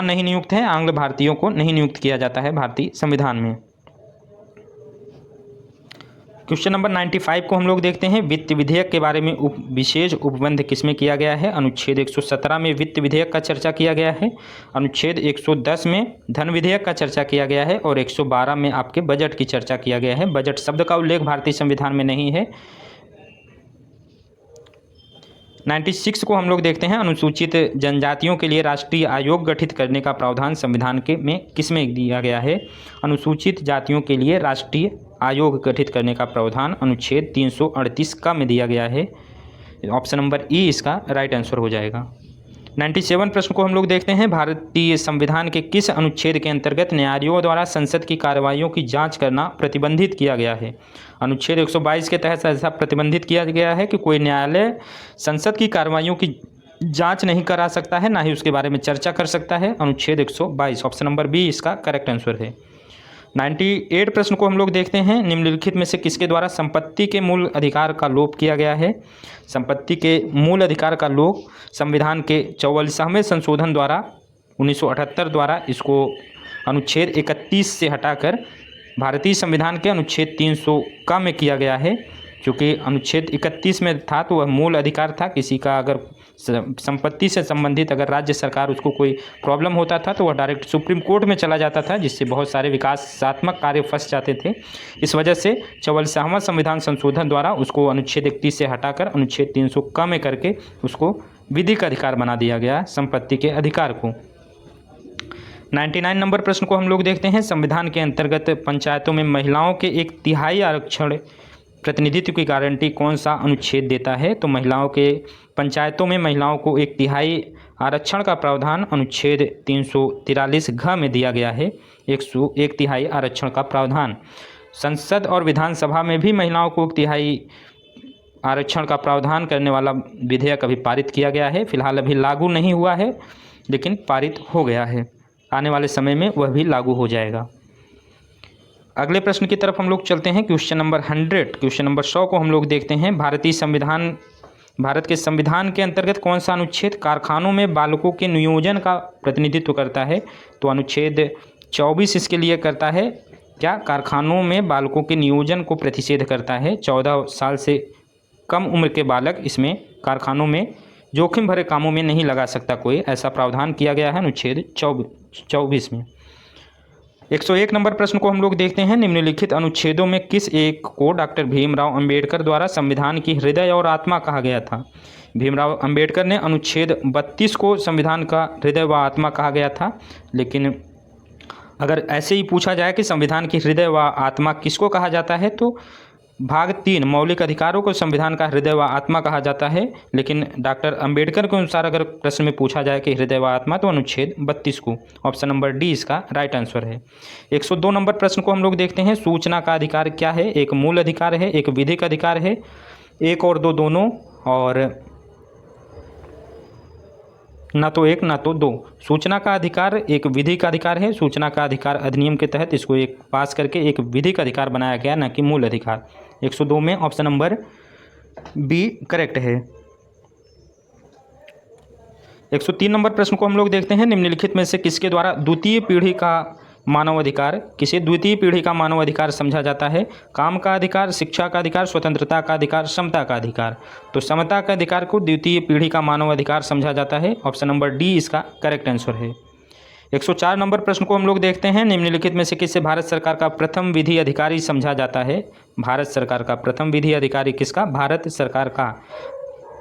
नहीं नियुक्त है। आंग्ल भारतीयों को नहीं नियुक्त किया जाता है भारतीय संविधान में। क्वेश्चन नंबर 95 को हम लोग देखते हैं। वित्त विधेयक के बारे में विशेष उपबंध किसमें किया गया है? अनुच्छेद 117 में वित्त विधेयक का चर्चा किया गया है। अनुच्छेद 110 में धन विधेयक का चर्चा किया गया है और 112 में आपके बजट की चर्चा किया गया है। बजट शब्द का उल्लेख भारतीय संविधान में नहीं है। 96 को हम लोग देखते हैं। अनुसूचित जनजातियों के लिए राष्ट्रीय आयोग गठित करने का प्रावधान संविधान में किसमें दिया गया है? अनुसूचित जातियों के लिए राष्ट्रीय आयोग गठित करने का प्रावधान अनुच्छेद 338 का में दिया गया है। ऑप्शन नंबर ई इसका राइट आंसर हो जाएगा। 97 प्रश्न को हम लोग देखते हैं। भारतीय संविधान के किस अनुच्छेद के अंतर्गत न्यायालयों द्वारा संसद की कार्रवाइयों की जांच करना प्रतिबंधित किया गया है? अनुच्छेद 122 के तहत ऐसा प्रतिबंधित किया गया है कि कोई न्यायालय संसद की कार्रवाइयों की जांच नहीं करा सकता है, ना ही उसके बारे में चर्चा कर सकता है। अनुच्छेद 122 ऑप्शन नंबर बी इसका करेक्ट आंसर है। 98 प्रश्न को हम लोग देखते हैं। निम्नलिखित में से किसके द्वारा संपत्ति के मूल अधिकार का लोप किया गया है? संपत्ति के मूल अधिकार का लोप संविधान के 44वें संशोधन द्वारा 1978 द्वारा इसको अनुच्छेद 31 से हटाकर भारतीय संविधान के अनुच्छेद 300 का में किया गया है। क्योंकि अनुच्छेद 31 में था तो वह मूल अधिकार था। किसी का अगर संपत्ति से संबंधित अगर राज्य सरकार उसको कोई प्रॉब्लम होता था तो वह डायरेक्ट सुप्रीम कोर्ट में चला जाता था, जिससे बहुत सारे विकासात्मक कार्य फंस जाते थे। इस वजह से 44वां संविधान संशोधन द्वारा उसको अनुच्छेद 31 से हटाकर अनुच्छेद 300 का में करके उसको विधिक अधिकार बना दिया गया संपत्ति के अधिकार को। 99 नंबर प्रश्न को हम लोग देखते हैं। संविधान के अंतर्गत पंचायतों में महिलाओं के 1/3 आरक्षण प्रतिनिधित्व की गारंटी कौन सा अनुच्छेद देता है? तो महिलाओं के पंचायतों में महिलाओं को 1/3 आरक्षण का प्रावधान अनुच्छेद 343 घ में दिया गया है। 1/3 आरक्षण का प्रावधान। संसद और विधानसभा में भी महिलाओं को 1/3 आरक्षण का प्रावधान करने वाला विधेयक अभी पारित किया गया है। फिलहाल अभी लागू नहीं हुआ है, लेकिन पारित हो गया है। आने वाले समय में वह भी लागू हो जाएगा। अगले प्रश्न की तरफ हम लोग चलते हैं। क्वेश्चन नंबर 100, क्वेश्चन नंबर 100 को हम लोग देखते हैं। भारत के संविधान के अंतर्गत कौन सा अनुच्छेद कारखानों में बालकों के नियोजन का प्रतिनिधित्व करता है? तो अनुच्छेद 24 इसके लिए करता है। क्या कारखानों में बालकों के नियोजन को प्रतिषेध करता है? 14 साल से कम उम्र के बालक इसमें कारखानों में जोखिम भरे कामों में नहीं लगा सकता कोई, ऐसा प्रावधान किया गया है अनुच्छेद 24 में। 101 नंबर प्रश्न को हम लोग देखते हैं। निम्नलिखित अनुच्छेदों में किस एक को डॉक्टर भीमराव अंबेडकर द्वारा संविधान की हृदय और आत्मा कहा गया था? भीमराव अंबेडकर ने अनुच्छेद 32 को संविधान का हृदय व आत्मा कहा गया था। लेकिन अगर ऐसे ही पूछा जाए कि संविधान की हृदय व आत्मा किसको कहा जाता है, तो भाग 3 मौलिक अधिकारों को संविधान का हृदय व आत्मा कहा जाता है। लेकिन डॉक्टर अंबेडकर के अनुसार अगर प्रश्न में पूछा जाए कि हृदय व आत्मा, तो अनुच्छेद 32 को। ऑप्शन नंबर डी इसका राइट आंसर है। 102 नंबर प्रश्न को हम लोग देखते हैं। सूचना का अधिकार क्या है? एक मूल अधिकार है, एक विधिक अधिकार है, एक और दो दोनों, और ना तो एक ना तो दो। सूचना का अधिकार एक विधि का अधिकार है। सूचना का अधिकार अधिनियम के तहत इसको एक पास करके एक विधिक अधिकार बनाया गया, ना कि मूल अधिकार। 102 में ऑप्शन नंबर बी करेक्ट है। 103 नंबर प्रश्न को हम लोग देखते हैं। निम्नलिखित में से किसके द्वारा द्वितीय पीढ़ी का मानवाधिकार, किसे द्वितीय पीढ़ी का मानवाधिकार समझा जाता है? काम का अधिकार, शिक्षा का अधिकार, स्वतंत्रता का अधिकार, समता का अधिकार। तो समता का अधिकार को द्वितीय पीढ़ी का मानवाधिकार समझा जाता है। ऑप्शन नंबर डी इसका करेक्ट आंसर है। 104 नंबर प्रश्न को हम लोग देखते हैं। निम्नलिखित में से किसे भारत सरकार का प्रथम विधि अधिकारी समझा जाता है? भारत सरकार का प्रथम विधि अधिकारी किसका? भारत सरकार का।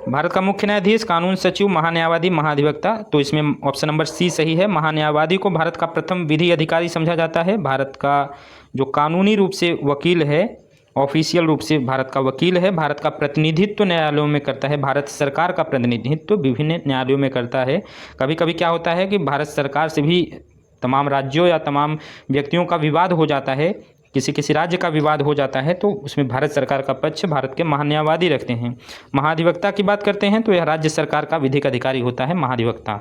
भारत का मुख्य न्यायाधीश, कानून सचिव, महान्यायवादी, महाधिवक्ता। तो इसमें ऑप्शन नंबर सी सही है। महान्यायवादी को भारत का प्रथम विधि अधिकारी समझा जाता है। भारत का जो कानूनी रूप से वकील है, ऑफिशियल रूप से भारत का वकील है, भारत का प्रतिनिधित्व न्यायालयों में करता है। भारत सरकार का प्रतिनिधित्व विभिन्न न्यायालयों में करता है। कभी कभी क्या होता है कि भारत सरकार से भी तमाम राज्यों या तमाम व्यक्तियों का विवाद हो जाता है, किसी राज्य का विवाद हो जाता है, तो उसमें भारत सरकार का पक्ष भारत के महान्यायवादी रखते हैं। महाधिवक्ता की बात करते हैं तो यह राज्य सरकार का विधिक अधिकारी होता है महाधिवक्ता।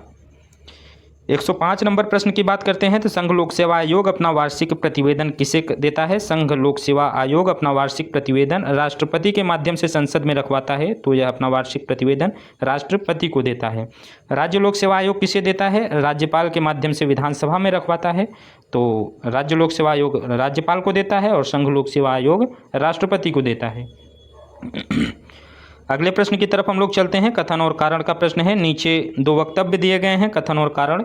105 नंबर प्रश्न की बात करते हैं तो संघ लोक सेवा आयोग अपना वार्षिक प्रतिवेदन किसे देता है? संघ लोक सेवा आयोग अपना वार्षिक प्रतिवेदन राष्ट्रपति के माध्यम से संसद में रखवाता है। तो यह अपना वार्षिक प्रतिवेदन राष्ट्रपति को देता है। राज्य लोक सेवा आयोग किसे देता है? राज्यपाल के माध्यम से विधानसभा में रखवाता है। तो राज्य लोक सेवा आयोग राज्यपाल को देता है और संघ लोक सेवा आयोग राष्ट्रपति को देता है। अगले प्रश्न की तरफ हम लोग चलते हैं। कथन और कारण का प्रश्न है। नीचे दो वक्तव्य दिए गए हैं, कथन और कारण।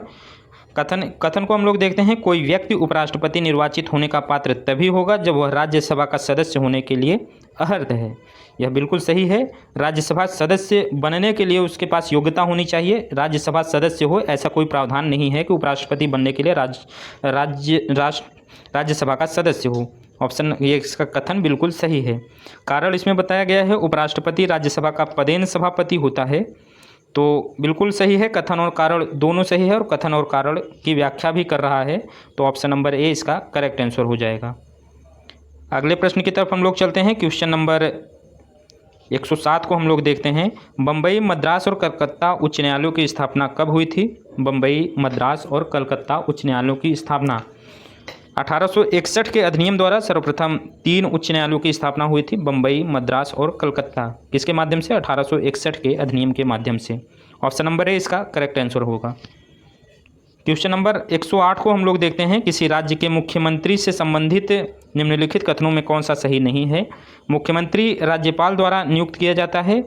कथन को हम लोग देखते हैं। कोई व्यक्ति उपराष्ट्रपति निर्वाचित होने का पात्र तभी होगा जब वह राज्यसभा का सदस्य होने के लिए अर्ह है। यह बिल्कुल सही है। राज्यसभा सदस्य बनने के लिए उसके पास योग्यता होनी चाहिए। राज्यसभा सदस्य हो ऐसा कोई प्रावधान नहीं है कि उपराष्ट्रपति बनने के लिए राज्यसभा का सदस्य हो। ऑप्शन ये इसका कथन बिल्कुल सही है। कारण इसमें बताया गया है उपराष्ट्रपति राज्यसभा का पदेन सभापति होता है। तो बिल्कुल सही है। कथन और कारण दोनों सही है और कथन और कारण की व्याख्या भी कर रहा है। तो ऑप्शन नंबर ए इसका करेक्ट आंसर हो जाएगा। अगले प्रश्न की तरफ हम लोग चलते हैं। क्वेश्चन नंबर 107 को हम लोग देखते हैं। बम्बई, मद्रास और कलकत्ता उच्च न्यायालयों की स्थापना कब हुई थी? बम्बई, मद्रास और कलकत्ता उच्च न्यायालयों की स्थापना 1861 के अधिनियम द्वारा सर्वप्रथम 3 उच्च न्यायालयों की स्थापना हुई थी। बम्बई, मद्रास और कलकत्ता किसके माध्यम से? 1861 के अधिनियम के माध्यम से। ऑप्शन नंबर ए इसका करेक्ट आंसर होगा। क्वेश्चन नंबर 108 को हम लोग देखते हैं। किसी राज्य के मुख्यमंत्री से संबंधित निम्नलिखित कथनों में कौन सा सही नहीं है? मुख्यमंत्री राज्यपाल द्वारा नियुक्त किया जाता है।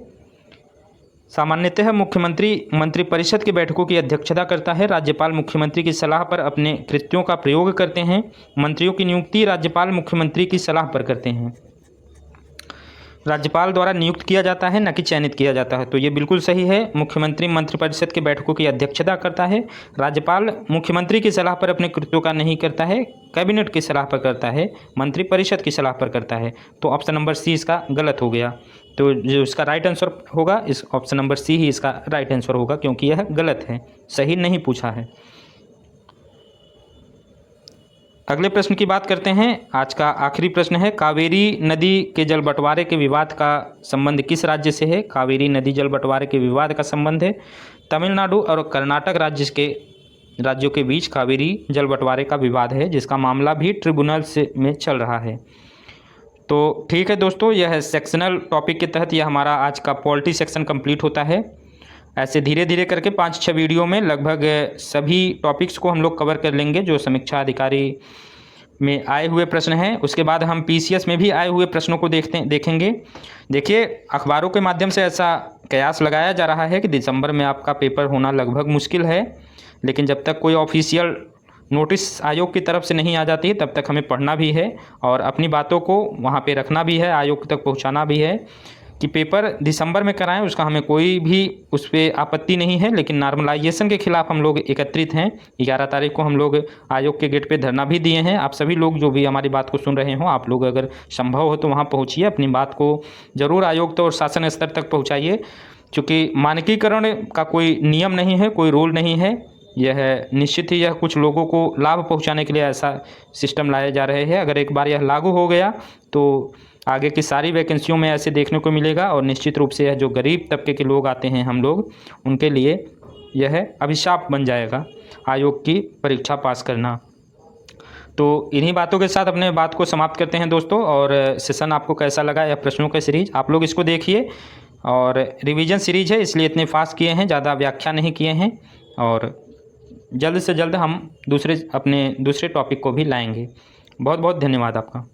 सामान्यतः मुख्यमंत्री मंत्रिपरिषद की बैठकों की अध्यक्षता करता है। राज्यपाल मुख्यमंत्री की सलाह पर अपने कृत्यों का प्रयोग करते हैं। मंत्रियों की नियुक्ति राज्यपाल मुख्यमंत्री की सलाह पर करते हैं। राज्यपाल द्वारा नियुक्त किया जाता है, न कि चयनित किया जाता है। तो ये बिल्कुल सही है। मुख्यमंत्री मंत्रिपरिषद की बैठकों की अध्यक्षता करता है। राज्यपाल मुख्यमंत्री की सलाह पर अपने कृत्यों का नहीं करता है, कैबिनेट की सलाह पर करता है, मंत्रिपरिषद की सलाह पर करता है। तो ऑप्शन नंबर सी इसका गलत हो गया। तो जो इसका राइट आंसर होगा इस ऑप्शन नंबर सी ही इसका राइट आंसर होगा, क्योंकि यह गलत है, सही नहीं पूछा है। अगले प्रश्न की बात करते हैं। आज का आखिरी प्रश्न है, कावेरी नदी के जल बंटवारे के विवाद का संबंध किस राज्य से है? कावेरी नदी जल बंटवारे के विवाद का संबंध है तमिलनाडु और कर्नाटक राज्यों के बीच कावेरी जल बंटवारे का विवाद है, जिसका मामला भी ट्रिब्यूनल में चल रहा है। तो ठीक है दोस्तों, यह सेक्शनल टॉपिक के तहत यह हमारा आज का पॉलिटी सेक्शन कंप्लीट होता है। ऐसे धीरे धीरे करके 5-6 वीडियो में लगभग सभी टॉपिक्स को हम लोग कवर कर लेंगे जो समीक्षा अधिकारी में आए हुए प्रश्न हैं। उसके बाद हम पीसीएस में भी आए हुए प्रश्नों को देखेंगे। देखिए, अखबारों के माध्यम से ऐसा कयास लगाया जा रहा है कि दिसंबर में आपका पेपर होना लगभग मुश्किल है, लेकिन जब तक कोई ऑफिशियल नोटिस आयोग की तरफ से नहीं आ जाती है तब तक हमें पढ़ना भी है और अपनी बातों को वहाँ पे रखना भी है, आयोग तक पहुँचाना भी है कि पेपर दिसंबर में कराएं। उसका हमें कोई भी उस पर आपत्ति नहीं है, लेकिन नॉर्मलाइजेशन के खिलाफ हम लोग एकत्रित हैं। 11 तारीख को हम लोग आयोग के गेट पे धरना भी दिए हैं। आप सभी लोग जो भी हमारी बात को सुन रहे हों, आप लोग अगर संभव हो तो वहाँ पहुँचिए, अपनी बात को ज़रूर आयोग तक और शासन स्तर तक पहुँचाइए। चूँकि मानकीकरण का कोई नियम नहीं है, कोई रूल नहीं है, यह निश्चित ही यह कुछ लोगों को लाभ पहुंचाने के लिए ऐसा सिस्टम लाए जा रहे हैं। अगर एक बार यह लागू हो गया तो आगे की सारी वैकेंसियों में ऐसे देखने को मिलेगा और निश्चित रूप से यह जो गरीब तबके के लोग आते हैं हम लोग, उनके लिए यह अभिशाप बन जाएगा आयोग की परीक्षा पास करना। तो इन्हीं बातों के साथ अपने बात को समाप्त करते हैं दोस्तों। और सेशन आपको कैसा लगा, यह प्रश्नों का सीरीज आप लोग इसको देखिए, और रिवीजन सीरीज है इसलिए इतने फास्ट किए हैं, ज़्यादा व्याख्या नहीं किए हैं, और जल्द से जल्द हम अपने दूसरे टॉपिक को भी लाएंगे। बहुत बहुत धन्यवाद आपका।